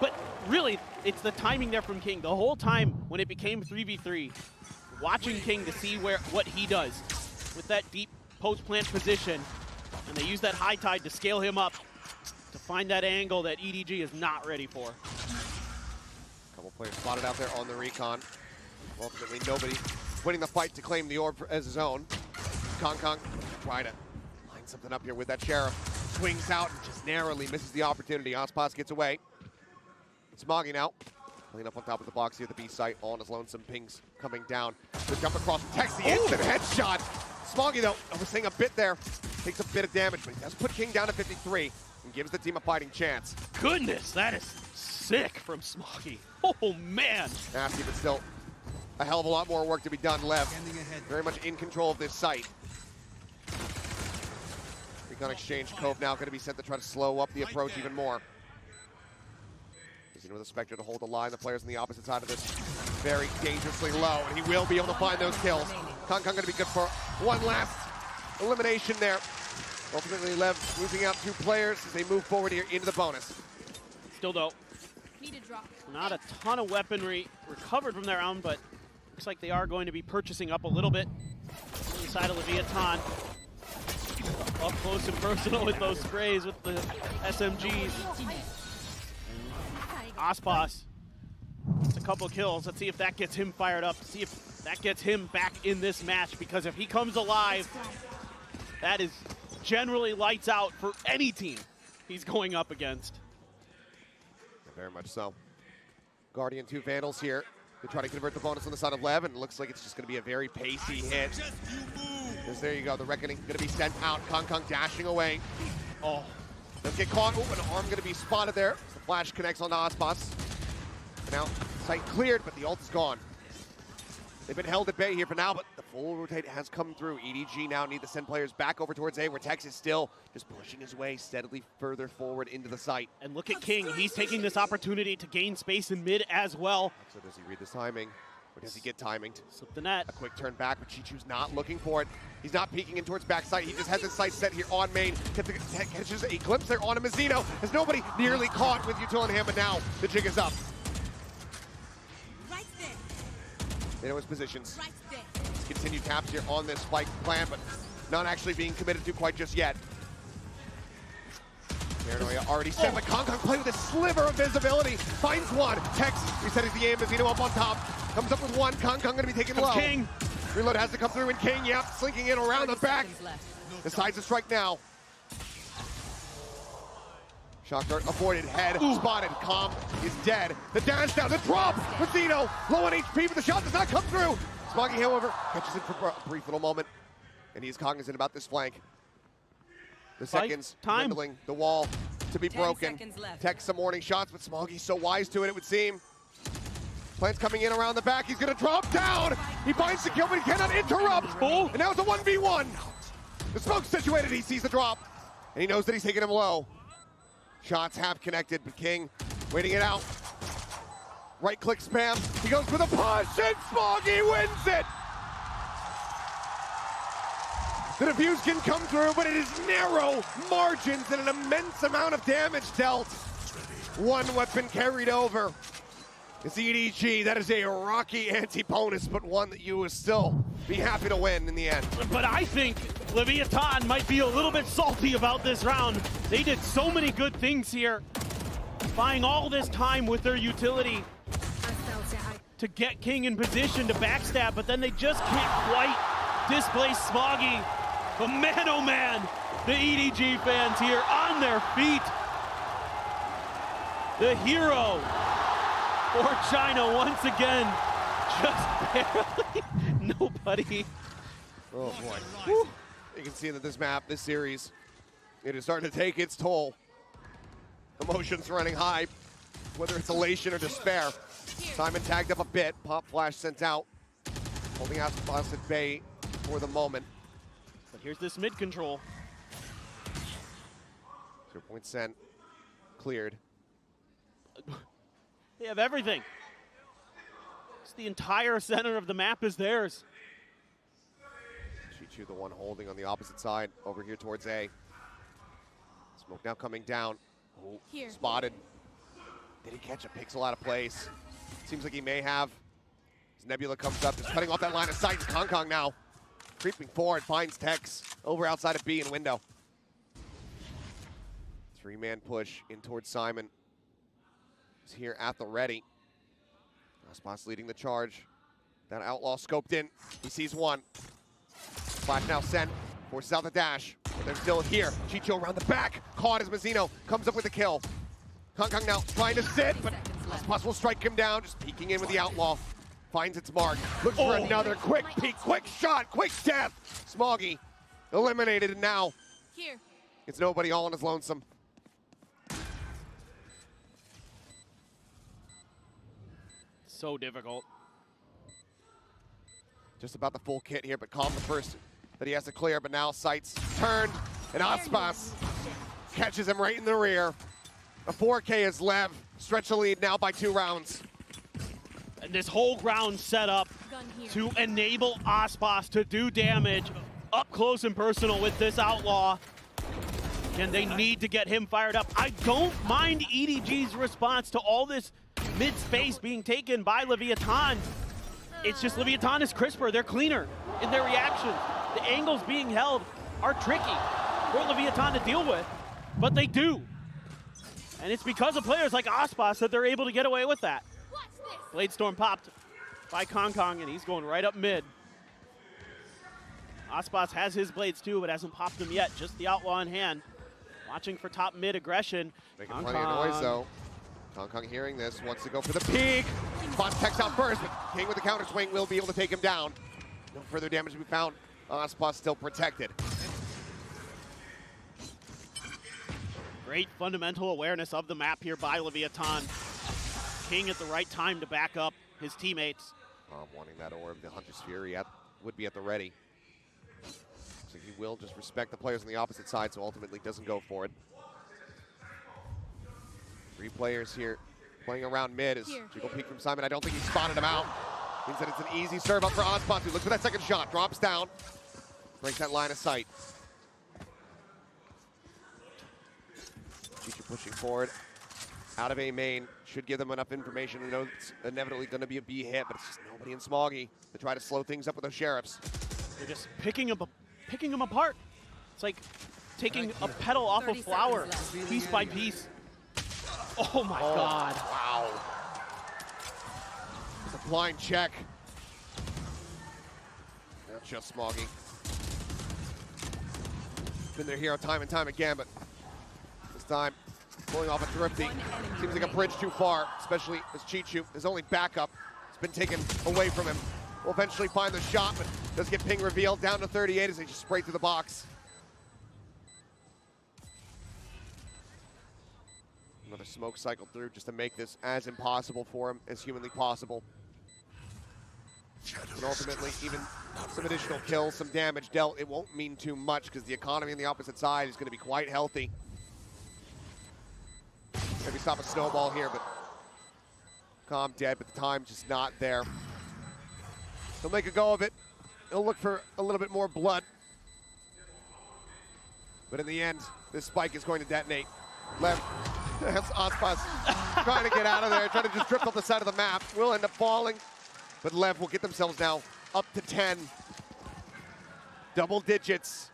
Speaker 6: But really, it's the timing there from King. The whole time when it became 3v3, watching King to see what he does with that deep post-plant position, and they use that high tide to scale him up to find that angle that EDG is not ready for.
Speaker 5: A couple players spotted out there on the recon. Ultimately, nobody winning the fight to claim the orb as his own. Kong try to line something up here with that Sheriff. Swings out and just narrowly misses the opportunity. Ospas gets away. Smoggy now. Clean up on top of the box here at the B site. On his lonesome pings coming down. The jump across from Tex, the instant headshot. Smoggy, though, I was saying a bit there. Takes a bit of damage, but he does put King down to 53 and gives the team a fighting chance.
Speaker 6: Goodness, that is sick from Smoggy. Oh, man.
Speaker 5: Nasty, but still a hell of a lot more work to be done. Lev very much in control of this site. Recon exchange. Cove now going to be sent to try to slow up the approach even more. He's in with a Spectre to hold the line. The players on the opposite side of this very dangerously low, and he will be able to find those kills. Kong going to be good for one last elimination there. Ultimately, Lev losing out 2 players as they move forward here into the bonus.
Speaker 6: Still though, not a ton of weaponry recovered from their own, but looks like they are going to be purchasing up a little bit on the side of Leviathan. Up close and personal with those sprays with the SMGs. Ospas, it's a couple kills. Let's see if that gets him fired up. See if that gets him back in this match, because if he comes alive, that is generally lights out for any team he's going up against.
Speaker 5: Very much so. Guardian 2 Vandals here. They try to convert the bonus on the side of Lev, and it looks like it's just going to be a very pacey hit. Because there you go, the Reckoning going to be sent out. Kong dashing away. Oh, let's get caught. Oh, an arm going to be spotted there. The flash connects on Ospas. Now, site cleared, but the ult is gone. They've been held at bay here for now, but the full rotate has come through. EDG now need to send players back over towards A, where Tex is still just pushing his way steadily further forward into the site.
Speaker 6: And look at King. He's taking this opportunity to gain space in mid as well.
Speaker 5: So does he read this timing? Or does he get timing?
Speaker 6: Slip the net.
Speaker 5: A quick turn back, but Chichu's not looking for it. He's not peeking in towards backside. He just has his sights set here on main. Catches a glimpse there on a Mazzino. Has nobody nearly caught with Util in hand, but now the jig is up.
Speaker 8: Right there.
Speaker 5: They know his positions.
Speaker 8: Right there.
Speaker 5: Let's continue taps here on this spike plan, but not actually being committed to quite just yet. Paranoia already set, but Kong play with a sliver of visibility. Finds one. Tex resetting the aim. Mazzino up on top. Comes up with one. Kong gonna be taken low.
Speaker 6: King.
Speaker 5: Reload has to come through, and King, yep, slinking in around the back. Decides to strike now. Shock dart avoided, head spotted. Calm is dead. The dash down, the drop. Mazzino low on HP, but the shot does not come through. Smoggy, however, catches it for a brief little moment, and he's cognizant about this flank. The seconds dwindling, the wall to be broken. Tech some warning shots, but Smoggy's so wise to it, it would seem. Plant's coming in around the back. He's going to drop down. He finds the kill, but he cannot interrupt. And now it's a 1v1. The smoke's situated. He sees the drop, and he knows that he's taking him low. Shots have connected, but King waiting it out. Right-click spam. He goes for the push, and Smoggy wins it. The defuse can come through, but it is narrow margins and an immense amount of damage dealt. One weapon carried over. It's EDG. That is a rocky anti-bonus, but one that you will still be happy to win in the end.
Speaker 6: But I think Leviathan might be a little bit salty about this round. They did so many good things here, buying all this time with their utility to get King in position to backstab, but then they just can't quite displace Smoggy. But man, oh man, the EDG fans here on their feet. The hero for China once again, just barely nobody.
Speaker 5: Oh boy. Woo. You can see that this map, this series, it is starting to take its toll. Emotions running high, whether it's elation or despair. Simon tagged up a bit, pop flash sent out, holding out Aspas at bay for the moment.
Speaker 6: But here's this mid control.
Speaker 5: 0 point sent, cleared.
Speaker 6: They have everything. It's the entire center of the map is theirs.
Speaker 5: Chichu, the one holding on the opposite side, over here towards A. Smoke now coming down. Oh, spotted. Did he catch a pixel out of place? Seems like he may have. As Nebula comes up, just cutting off that line of sight. Kong now creeping forward, finds Tex over outside of B and window. Three-man push in towards Simon. He's here at the ready. Aspas leading the charge. That outlaw scoped in. He sees one. Flash now sent. Forces out the dash. But they're still here. Chicho around the back. Caught as Mazzino comes up with the kill. Kong now trying to sit, but Aspas will strike him down. Just peeking in with the outlaw. Finds its mark. Looks for another quick peek, quick shot, quick death. Smoggy eliminated, and now it's nobody all on his lonesome.
Speaker 6: So difficult.
Speaker 5: Just about the full kit here, but Calm the first that he has to clear, but now sights turned, and Aspas catches him right in the rear. A 4K is LEV, stretch the lead now by 2 rounds.
Speaker 6: And this whole ground set up to enable Aspas to do damage up close and personal with this outlaw. And they need to get him fired up. I don't mind EDG's response to all this mid-space being taken by Leviathan. It's just Leviathan is crisper. They're cleaner in their reactions. The angles being held are tricky for Leviathan to deal with, but they do. And it's because of players like Aspas that they're able to get away with that. Blade Storm popped by Kong, and he's going right up mid. Aspas has his blades too, but hasn't popped them yet. Just the outlaw in hand. Watching for top mid aggression.
Speaker 5: Making plenty of noise though. Kong hearing this, wants to go for the peek. Spots Tex out first, but King with the counter swing will be able to take him down. No further damage to be found. Aspas still protected.
Speaker 6: Great fundamental awareness of the map here by Leviathan. King at the right time to back up his teammates.
Speaker 5: Wanting that orb, the Hunter's Fury would be at the ready. So he will just respect the players on the opposite side, so ultimately doesn't go for it. 3 players here playing around mid as Jiggle peek from Simon. I don't think he spotted him out. Means that it's an easy serve up for Ozpot. Look for that second shot. Drops down. Breaks that line of sight. Chichu pushing forward. Out of A main. Should give them enough information to know it's inevitably going to be a B hit, but it's just nobody in Smoggy to try to slow things up with those Sheriffs.
Speaker 6: They're just picking them apart. It's like taking a petal off a flower, piece by piece. Oh my God.
Speaker 5: Wow. It's a blind check. Not just Smoggy. Been their hero time and time again, but this time pulling off a thrifty. Seems like a bridge too far, especially as Chichu, his only backup, has been taken away from him. Will eventually find the shot, but does get ping revealed down to 38 as they just spray through the box. Another smoke cycle through just to make this as impossible for him as humanly possible. And ultimately, even some additional kills, some damage dealt, it won't mean too much because the economy on the opposite side is going to be quite healthy. Maybe stop a snowball here, but Calm dead, but the time's just not there. He'll make a go of it. He'll look for a little bit more blood. But in the end, this spike is going to detonate. Lev, that's Ozpot trying to get out of there, trying to just drift off the side of the map. Will end up falling, but Lev will get themselves now up to 10. Double digits,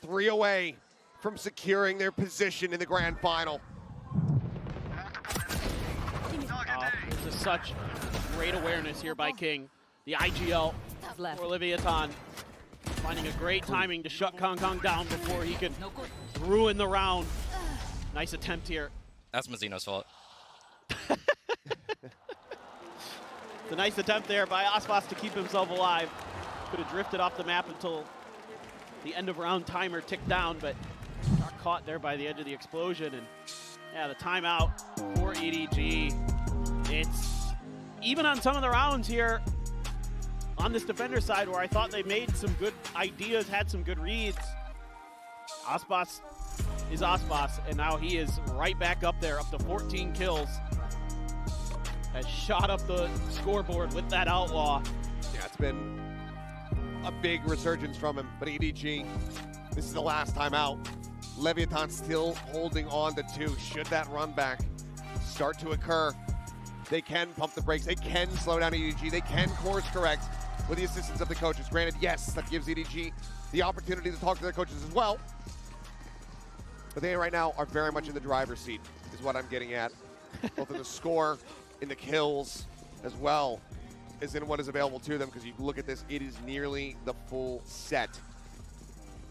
Speaker 5: 3 away from securing their position in the grand final.
Speaker 6: There's just such great awareness here by King. The IGL for Leviathan, finding a great timing to shut Kong Kong down before he can ruin the round. Nice attempt here.
Speaker 7: That's Mazzino's fault.
Speaker 6: The nice attempt there by Aspas to keep himself alive. Could have drifted off the map until the end of round timer ticked down, but got caught there by the edge of the explosion. And yeah, the timeout for EDG. It's even on some of the rounds here on this defender side where I thought they made some good ideas, had some good reads. Aspas is Aspas, and now he is right back up there, up to 14 kills. Has shot up the scoreboard with that outlaw.
Speaker 5: Yeah, it's been a big resurgence from him, but EDG, this is the last time out. Leviathan still holding on to 2. Should that run back start to occur, they can pump the brakes, they can slow down EDG, they can course correct with the assistance of the coaches. Granted, yes, that gives EDG the opportunity to talk to their coaches as well, but they right now are very much in the driver's seat, is what I'm getting at. Both in the score, in the kills, as well as in what is available to them, because you look at this, it is nearly the full set.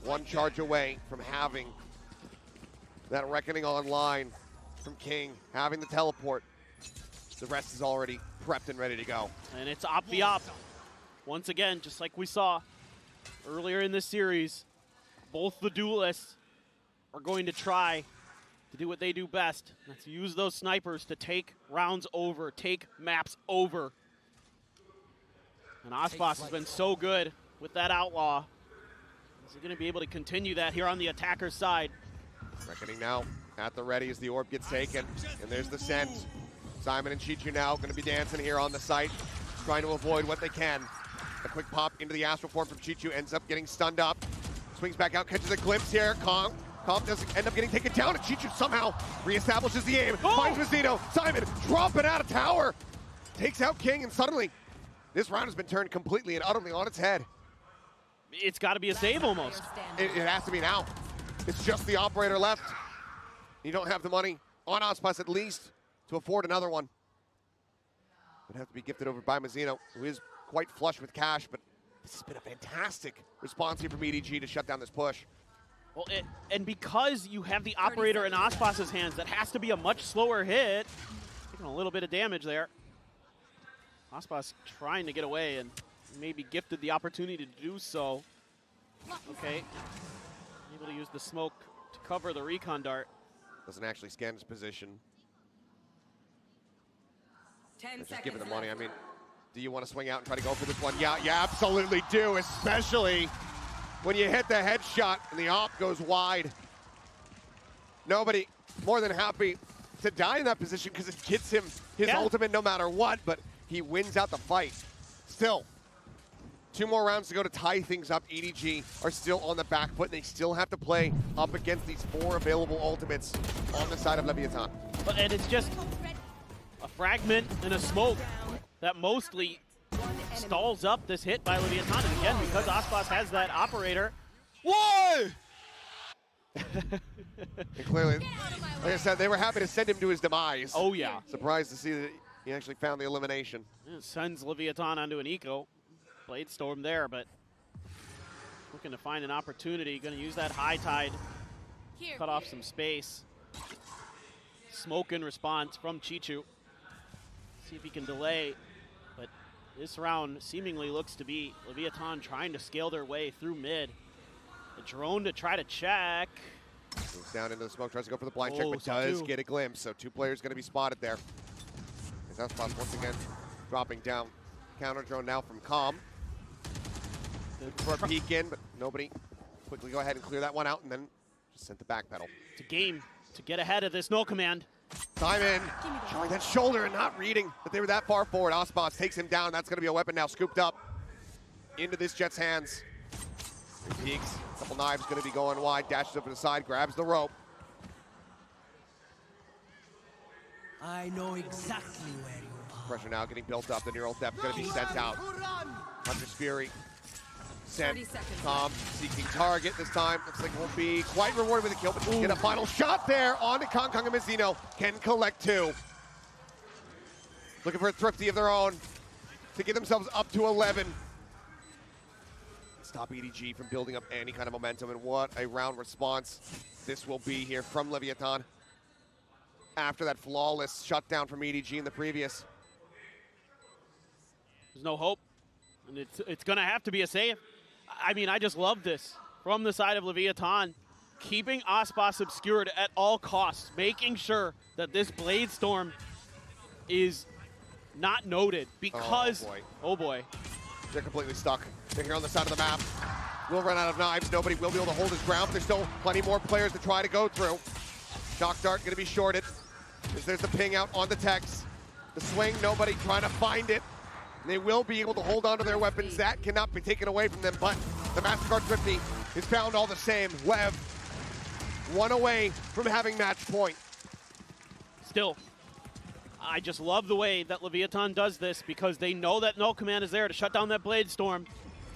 Speaker 5: 1 charge away from having that reckoning online from King, having the teleport. The rest is already prepped and ready to go.
Speaker 6: And it's op v op. Once again, just like we saw earlier in this series, both the duelists are going to try to do what they do best. That's use those snipers to take rounds over, take maps over. And Aspas has been so good with that outlaw. Is he going to be able to continue that here on the attacker's side?
Speaker 5: Reckoning now at the ready as the orb gets taken. And there's the send. Simon and Chichu now going to be dancing here on the site, trying to avoid what they can. A quick pop into the astral form from Chichu, ends up getting stunned up. Swings back out, catches a glimpse here. Kong doesn't end up getting taken down, and Chichu somehow reestablishes the aim. Finds Mazzino. Simon dropping out of tower. Takes out King, and suddenly this round has been turned completely and utterly on its head.
Speaker 6: It's got to be a save almost.
Speaker 5: It has to be now. It's just the operator left. You don't have the money on Aspas at least to afford another one. Would have to be gifted over by Mazzino, who is quite flush with cash, but this has been a fantastic response here from EDG to shut down this push.
Speaker 6: Well, and because you have the operator in Aspas's hands, that has to be a much slower hit. Taking a little bit of damage there. Aspas trying to get away and maybe gifted the opportunity to do so. Okay. Able to use the smoke to cover the recon dart.
Speaker 5: Doesn't actually scan his position. Just give it the money. I mean, do you want to swing out and try to go for this one? Yeah, you absolutely do, especially when you hit the headshot and the op goes wide. Nobody more than happy to die in that position because it gets him his ultimate no matter what, but he wins out the fight. Still, 2 more rounds to go to tie things up. EDG are still on the back foot. They still have to play up against these 4 available ultimates on the side of Leviathan.
Speaker 6: And it's just a fragment and a smoke that mostly stalls up this hit by Leviathan. And again, because Aspas has that operator.
Speaker 7: Whoa!
Speaker 5: And clearly, like I said, they were happy to send him to his demise.
Speaker 6: Oh, yeah.
Speaker 5: Surprised to see that he actually found the elimination.
Speaker 6: It sends Leviathan onto an eco. Blade Storm there, but looking to find an opportunity. Going to use that high tide, cut off some space. Smoke in response from Chichu. See if he can delay, but this round seemingly looks to be Leviathan trying to scale their way through mid. The drone to try to check.
Speaker 5: Moves down into the smoke, tries to go for the blind check, but
Speaker 6: saw
Speaker 5: does
Speaker 6: 2.
Speaker 5: get a glimpse. So 2 players going to be spotted there. As Aspas once again dropping down. Counter drone now from Calm. Looking for a peek in, but nobody. Quickly go ahead and clear that one out, and then just sent the back pedal.
Speaker 6: It's a game to get ahead of this null command.
Speaker 5: Simon showing that shoulder and not reading that they were that far forward. Aspas takes him down. That's going to be a weapon now scooped up into this Jet's hands. He peeks. Couple knives going to be going wide. Dashes over to the side. Grabs the rope.
Speaker 11: I know exactly where you are.
Speaker 5: Pressure now getting built up. The neural depth going to be sent out. Hunter's Fury. Sent. Calm seeking target this time. Looks like won't be quite rewarded with a kill, but get a final shot there on to Kong and Mizzino. Can collect 2. Looking for a thrifty of their own to get themselves up to 11. Stop EDG from building up any kind of momentum, and what a round response this will be here from Leviathan after that flawless shutdown from EDG in the previous.
Speaker 6: There's no hope, and it's going to have to be a save. I mean, I just love this from the side of Leviathan, keeping Aspas obscured at all costs, making sure that this Blade Storm is not noted because, oh boy.
Speaker 5: They're completely stuck. They're here on the side of the map. Will run out of knives. Nobody will be able to hold his ground, but there's still plenty more players to try to go through. Shock Dart going to be shorted. As there's the ping out on the Tex. The swing, nobody trying to find it. They will be able to hold on to their weapons. That cannot be taken away from them, but the MasterCard Thrifty is found all the same. Lev, 1 away from having match point.
Speaker 6: Still, I just love the way that Leviathan does this because they know that null command is there to shut down that Blade Storm,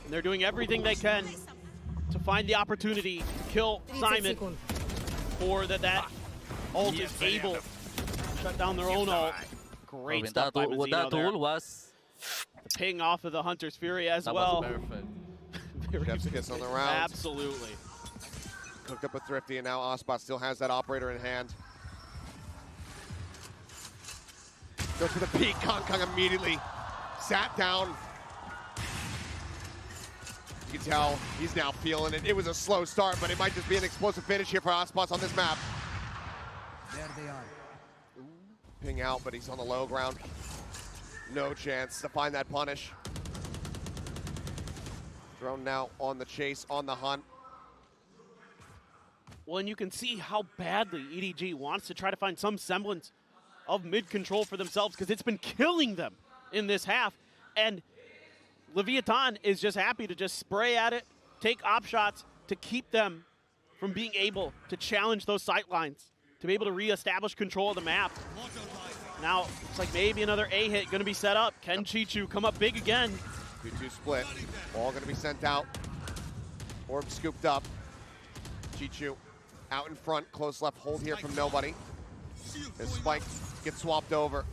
Speaker 6: and they're doing everything they can to find the opportunity to kill Simon, or that ult is able to shut down their own ult. Great stuff by Mizzino there.
Speaker 12: Was
Speaker 6: the ping off of the Hunter's Fury as well.
Speaker 5: Chef's kiss on the round.
Speaker 6: Absolutely.
Speaker 5: Cooked up with Thrifty, and now Aspas still has that operator in hand. Goes for the peak. Kong immediately sat down. You can tell he's now feeling it. It was a slow start, but it might just be an explosive finish here for Aspas on this map.
Speaker 11: There they are.
Speaker 5: Ping out, but he's on the low ground. No chance to find that punish. Drone now on the chase, on the hunt.
Speaker 6: Well, and you can see how badly EDG wants to try to find some semblance of mid-control for themselves because it's been killing them in this half. And Leviathan is just happy to just spray at it, take op shots to keep them from being able to challenge those sight lines, to be able to reestablish control of the map. Now, it's like maybe another A hit going to be set up. Can Chichu come up big again?
Speaker 5: 2-2 split. Ball going to be sent out. Orb scooped up. Chichu out in front. Close left hold here from nobody. As Spike gets swapped over.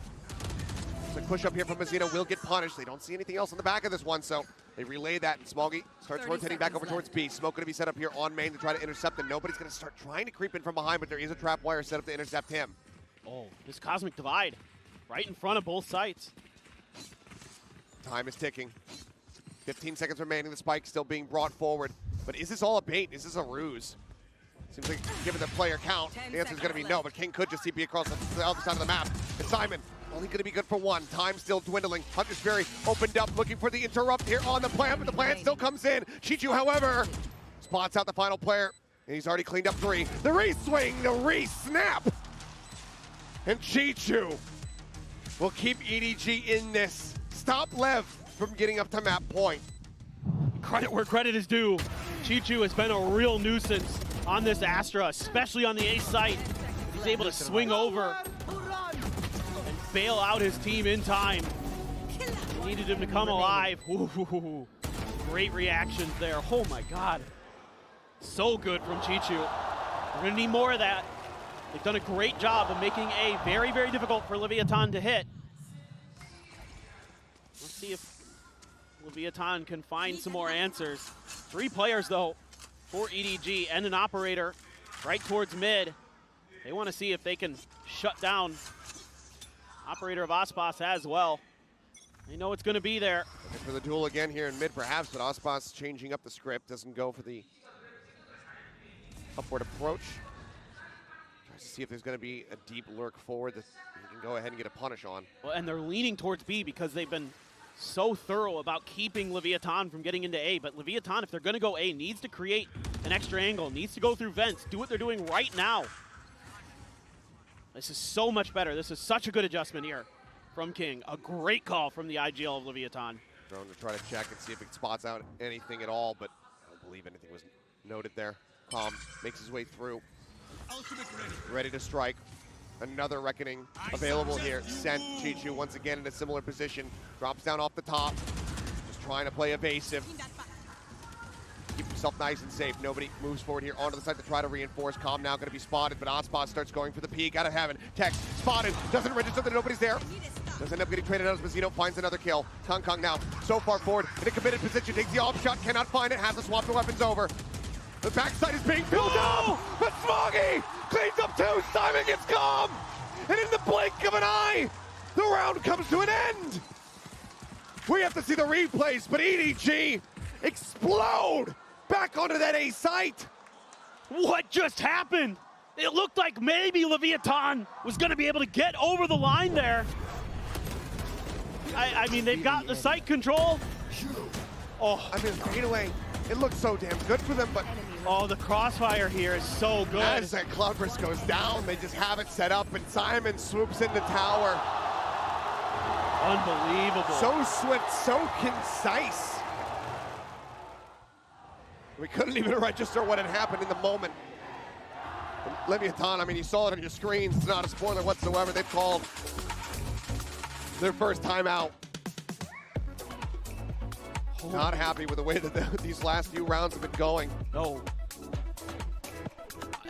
Speaker 5: So push up here from Mizzino will get punished. They don't see anything else on the back of this one, so they relay that, and Smoggy starts rotating back over towards B. Smoke going to be set up here on main to try to intercept, and nobody's going to start trying to creep in from behind, but there is a trap wire set up to intercept him.
Speaker 6: Oh, this Cosmic Divide right in front of both sites.
Speaker 5: Time is ticking. 15 seconds remaining. The Spike still being brought forward. But is this all a bait? Is this a ruse? Seems like given the player count, the answer is going to be no, but King could just TP across the other side of the map. And Simon, only going to be good for 1. Time still dwindling. Hunter's Fury opened up, looking for the interrupt here on the plant, but the plant still comes in. Chichu, however, spots out the final player, and he's already cleaned up 3. The re-swing, the re-snap! And Chichu will keep EDG in this. Stop Lev from getting up to map point.
Speaker 6: Credit where credit is due. Chichu has been a real nuisance on this Astra, especially on the A site. He's able to swing over and bail out his team in time. He needed him to come alive. Ooh, great reactions there. Oh my God. So good from Chichu. We're gonna need more of that. They've done a great job of making A very, very difficult for Leviathan to hit. Let's see if Leviathan can find some more answers. 3 players though for EDG and an operator right towards mid. They want to see if they can shut down operator of Aspas as well. They know it's going to be there.
Speaker 5: Looking for the duel again here in mid perhaps, but Aspas changing up the script, doesn't go for the upward approach. Tries to see if there's going to be a deep lurk forward that he can go ahead and get a punish on.
Speaker 6: Well, and they're leaning towards B because they've been so thorough about keeping Leviathan from getting into A. But Leviathan, if they're going to go A, needs to create an extra angle, needs to go through vents, do what they're doing right now. This is so much better. This is such a good adjustment here from King. A great call from the IGL of Leviathan.
Speaker 5: Drone to try to check and see if it spots out anything at all, but I don't believe anything was noted there. Calm makes his way through. Ready to strike. Another Reckoning available here. Sent Chichu once again in a similar position. Drops down off the top. Just trying to play evasive. Keep himself nice and safe. Nobody moves forward here onto the side to try to reinforce. Calm now going to be spotted, but Aspas starts going for the peek out of heaven. Tex spotted. Doesn't register that nobody's there. Does end up getting traded out as Mazzino finds another kill. Kong now so far forward in a committed position. Takes the off shot. Cannot find it. Has to swap the weapons over. The backside is being filled up, but Smoggy cleans up 2. Simon gets Calm, and in the blink of an eye, the round comes to an end. We have to see the replays, but EDG explode back onto that A site.
Speaker 6: What just happened? It looked like maybe Leviathan was going to be able to get over the line there. I mean, they've got the site control.
Speaker 5: Oh, I mean, fadeaway. It looks so damn good for them, but
Speaker 6: oh, the crossfire here is so good.
Speaker 5: As that Cloudburst goes down, they just have it set up, and Simon swoops into tower.
Speaker 6: Unbelievable.
Speaker 5: So swift, so concise. We couldn't even register what had happened in the moment. And Leviathan, I mean, you saw it on your screens. It's not a spoiler whatsoever. They've called their first timeout. Not happy with the way that these last few rounds have been going.
Speaker 6: No.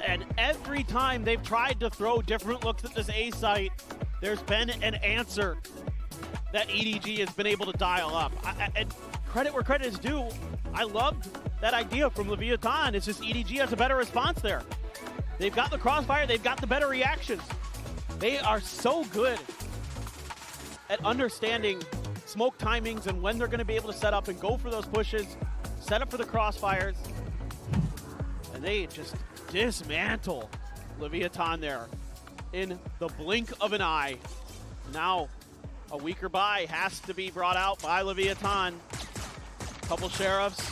Speaker 6: And every time they've tried to throw different looks at this A site, there's been an answer that EDG has been able to dial up. And credit where credit is due, I loved that idea from Leviathan. It's just EDG has a better response there. They've got the crossfire, they've got the better reactions. They are so good at understanding smoke timings and when they're going to be able to set up and go for those pushes, set up for the crossfires, and they just dismantle Leviathan there in the blink of an eye. Now, a weaker buy has to be brought out by Leviathan. Couple Sheriffs,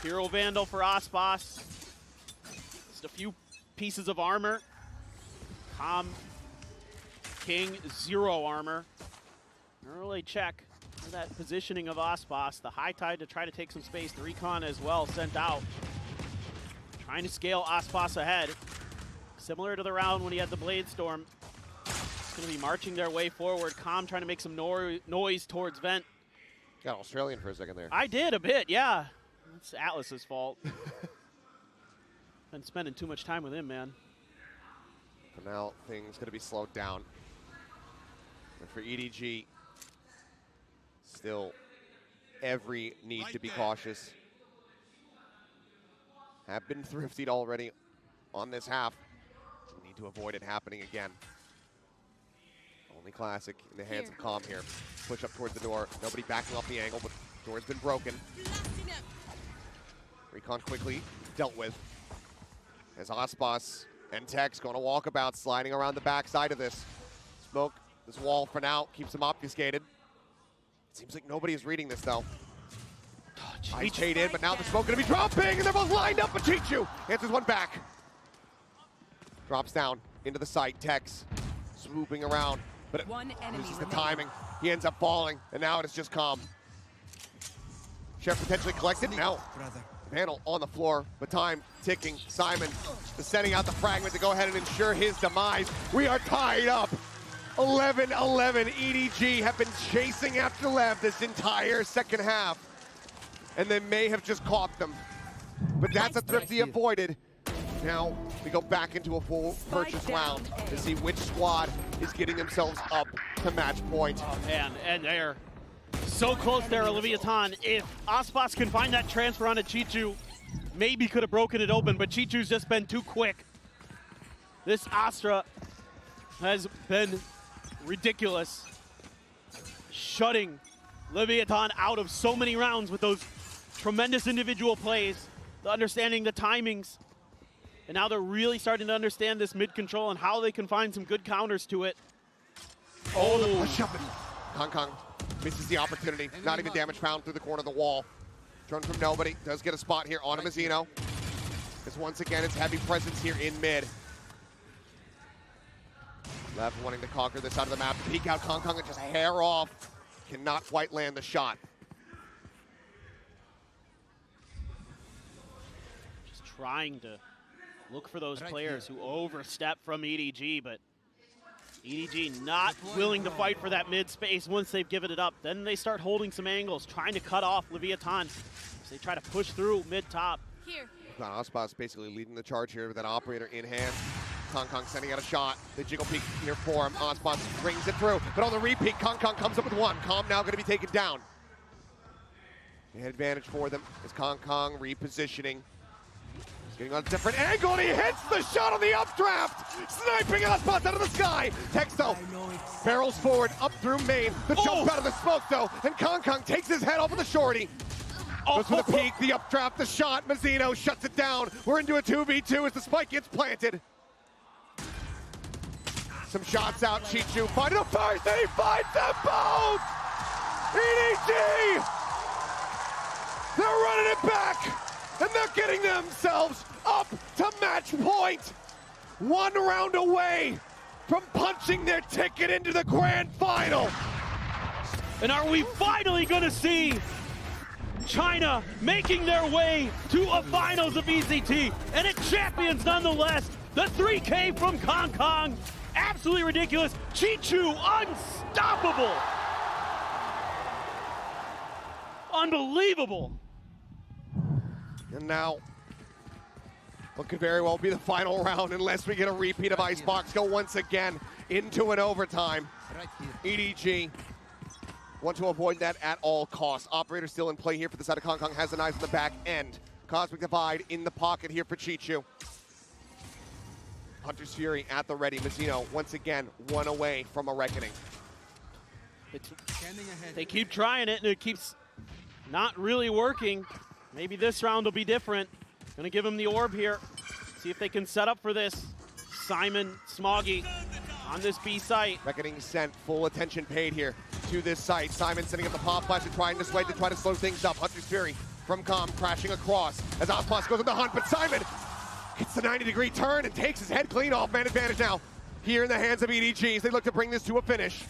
Speaker 6: Hero Vandal for Aspas. Just a few pieces of armor. Calm, King, 0 armor. Early check for that positioning of Aspas. The high tide to try to take some space. The recon as well sent out. Trying to scale Aspas ahead. Similar to the round when he had the Blade Storm. It's going to be marching their way forward. Calm trying to make some noise towards Vent.
Speaker 5: Got Australian for a second there.
Speaker 6: I did a bit, yeah. It's Atlas's fault. Been spending too much time with him, man.
Speaker 5: For now, things going to be slowed down. But for EDG, still every need to be cautious. Have been thriftied already on this half. Need to avoid it happening again. Only Classic in the hands of Calm here. Push up towards the door. Nobody backing off the angle, but the door's been broken. Recon quickly dealt with. As Aspas and Tex going to walkabout, sliding around the backside of this. Smoke, this wall for now, keeps him obfuscated. It seems like nobody is reading this though. Ice Hate in, but now the smoke going to be dropping, and they're both lined up, but Chichu answers one back. Drops down into the site. Tex swooping around, but it loses the timing. He ends up falling, and now it is just Calm. Chef potentially collected. Now, Vandal on the floor, but time ticking. Simon is sending out the fragment to go ahead and ensure his demise. We are tied up. 11-11. EDG have been chasing after LEV this entire second half, and they may have just caught them. But that's a thrifty avoided. Now we go back into a full purchase round to see which squad is getting themselves up to match point.
Speaker 6: Oh man, and they're so close there, Leviathan. If Aspas can find that transfer onto Chichu, maybe could have broken it open, but Chichu's just been too quick. This Astra has been ridiculous, shutting Leviathan out of so many rounds with those tremendous individual plays, understanding the timings. And now they're really starting to understand this mid-control and how they can find some good counters to it.
Speaker 5: Oh, the push-up. Kong misses the opportunity. Not even damage found through the corner of the wall. Thrown from nobody. Does get a spot here on Mazzino. Because once again, it's heavy presence here in mid. LEV wanting to conquer this side of the map. Peek out Kong and just hair off. Cannot quite land the shot.
Speaker 6: Just trying to look for those players who overstep from EDG, but EDG not willing to fight for that mid space once they've given it up. Then they start holding some angles, trying to cut off Leviathan as they try to push through mid-top.
Speaker 1: Here.
Speaker 5: Aspas basically leading the charge here with that operator in hand. Kong sending out a shot. The jiggle peek here for him. Aspas brings it through, but on the repeat, Kong comes up with one. Calm now going to be taken down. The advantage for them is Kong repositioning. He's getting on a different angle, and he hits the shot on the updraft! Sniping Aspas out of the sky! Texto barrels forward, up through main. The jump out of the smoke, though, and Kong takes his head off of the shorty. Goes for the peek, the updraft, the shot. Mazzino shuts it down. We're into a 2v2 as the spike gets planted. Some shots out, Chichu finding a first, and he finds them both! EDG! They're running it back, and they're getting themselves up to match point. 1 round away from punching their ticket into the grand final.
Speaker 6: And are we finally gonna see China making their way to a finals of ECT, and a champions nonetheless? The 3K from Kong. Absolutely ridiculous. Chichu, unstoppable. Unbelievable.
Speaker 5: And now, what could very well be the final round unless we get a repeat of Icebox go once again into an overtime. EDG want to avoid that at all costs. Operator still in play here for the side of Kong. Has the knives in the back end. Cosmic Divide in the pocket here for Chichu. Hunter's Fury at the ready. Mazzino once again 1 away from a reckoning.
Speaker 6: They keep trying it and it keeps not really working. Maybe this round will be different. Gonna give him the orb here. See if they can set up for this. Simon Smoggy on this B site.
Speaker 5: Reckoning sent, full attention paid here to this site. Simon setting up the pop flash and trying to sway to try to slow things up. Hunter's Fury from Com crashing across as Aspas goes on the hunt, but Simon hits the 90-degree turn and takes his head clean off. Man advantage now here in the hands of EDG as they look to bring this to a finish.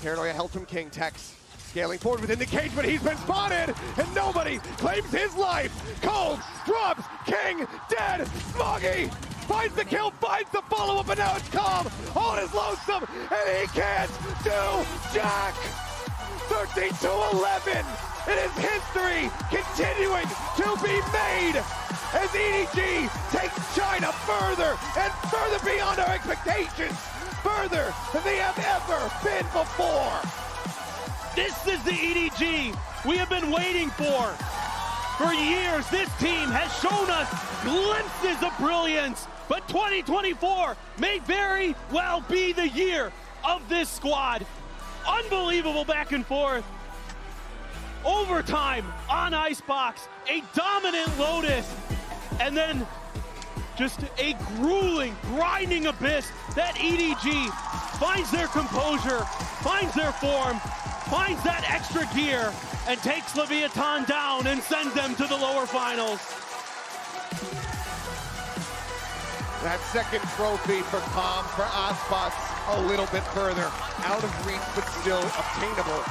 Speaker 5: Paranoia held from King. Tex scaling forward within the cage, but he's been spotted and nobody claims his life. Cold drops King dead. Smoggy finds the kill, finds the follow-up, and now it's Calm on his lonesome, and he can't do jack. 13-11. It is history continuing to be made as EDG takes China further and further beyond our expectations, further than they have ever been before.
Speaker 6: This is the EDG we have been waiting for. For years, this team has shown us glimpses of brilliance, but 2024 may very well be the year of this squad. Unbelievable back and forth. Overtime on Icebox, a dominant Lotus, and then just a grueling, grinding abyss that EDG finds their composure, finds their form, finds that extra gear, and takes Leviathan down and sends them to the lower finals.
Speaker 5: That second trophy for Com, for Aspas, a little bit further, out of reach, but still obtainable.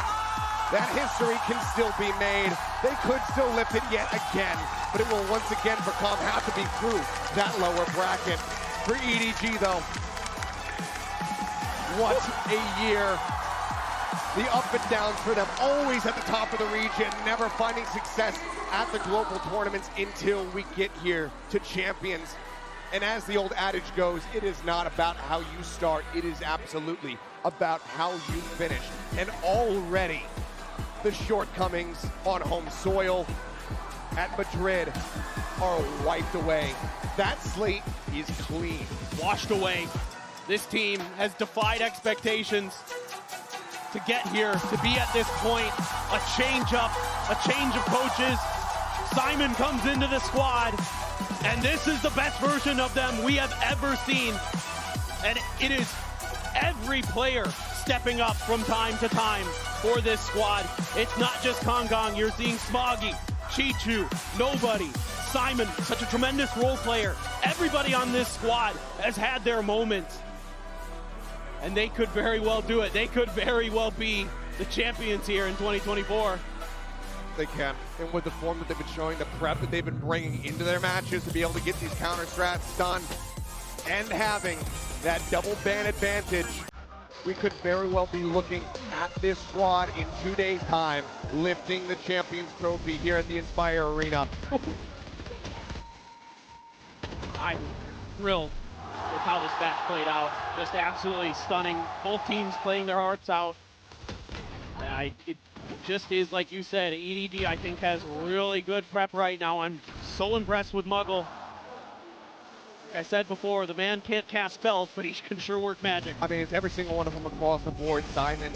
Speaker 5: That history can still be made. They could still lift it yet again, but it will once again for Com have to be through that lower bracket. For EDG though, what a year. The up and downs for them, always at the top of the region, never finding success at the global tournaments until we get here to champions. And as the old adage goes, it is not about how you start, it is absolutely about how you finish. And already, the shortcomings on home soil at Madrid are wiped away. That slate is clean.
Speaker 6: Washed away. This team has defied expectations to get here, to be at this point. A change up, a change of coaches. Simon comes into the squad, and this is the best version of them we have ever seen. And it is every player stepping up from time to time for this squad. It's not just Kongong. You're seeing Smoggy, Chichu, Nobody, Simon, such a tremendous role player. Everybody on this squad has had their moments, and they could very well do it. They could very well be the champions here in 2024.
Speaker 5: They can, and with the form that they've been showing, the prep that they've been bringing into their matches to be able to get these counter strats done, and having that double ban advantage, we could very well be looking at this squad in 2 days' time, lifting the Champions Trophy here at the Inspire Arena.
Speaker 6: I'm thrilled with how this match played out. Just absolutely stunning. Both teams playing their hearts out. It just is, like you said, EDG I think has really good prep right now. I'm so impressed with Muggle. Like I said before, the man can't cast spells, but he can sure work magic.
Speaker 5: I mean, it's every single one of them across the board. Simon,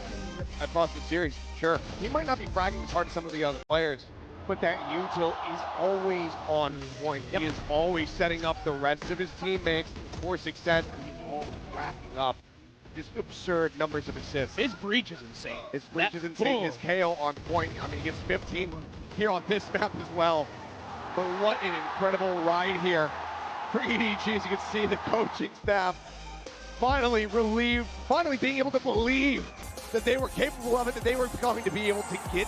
Speaker 5: across the series, sure. He might not be fragging as hard as some of the other players, but that util is always on point. Yep. He is always setting up the rest of his teammates for success. He's always racking up just absurd numbers of assists.
Speaker 6: His breach is insane.
Speaker 5: His breach is insane. His KO on point. I mean, he gets 15 here on this map as well. But what an incredible ride here for EDG. As you can see, the coaching staff finally relieved, finally being able to believe that they were capable of it, that they were going to be able to get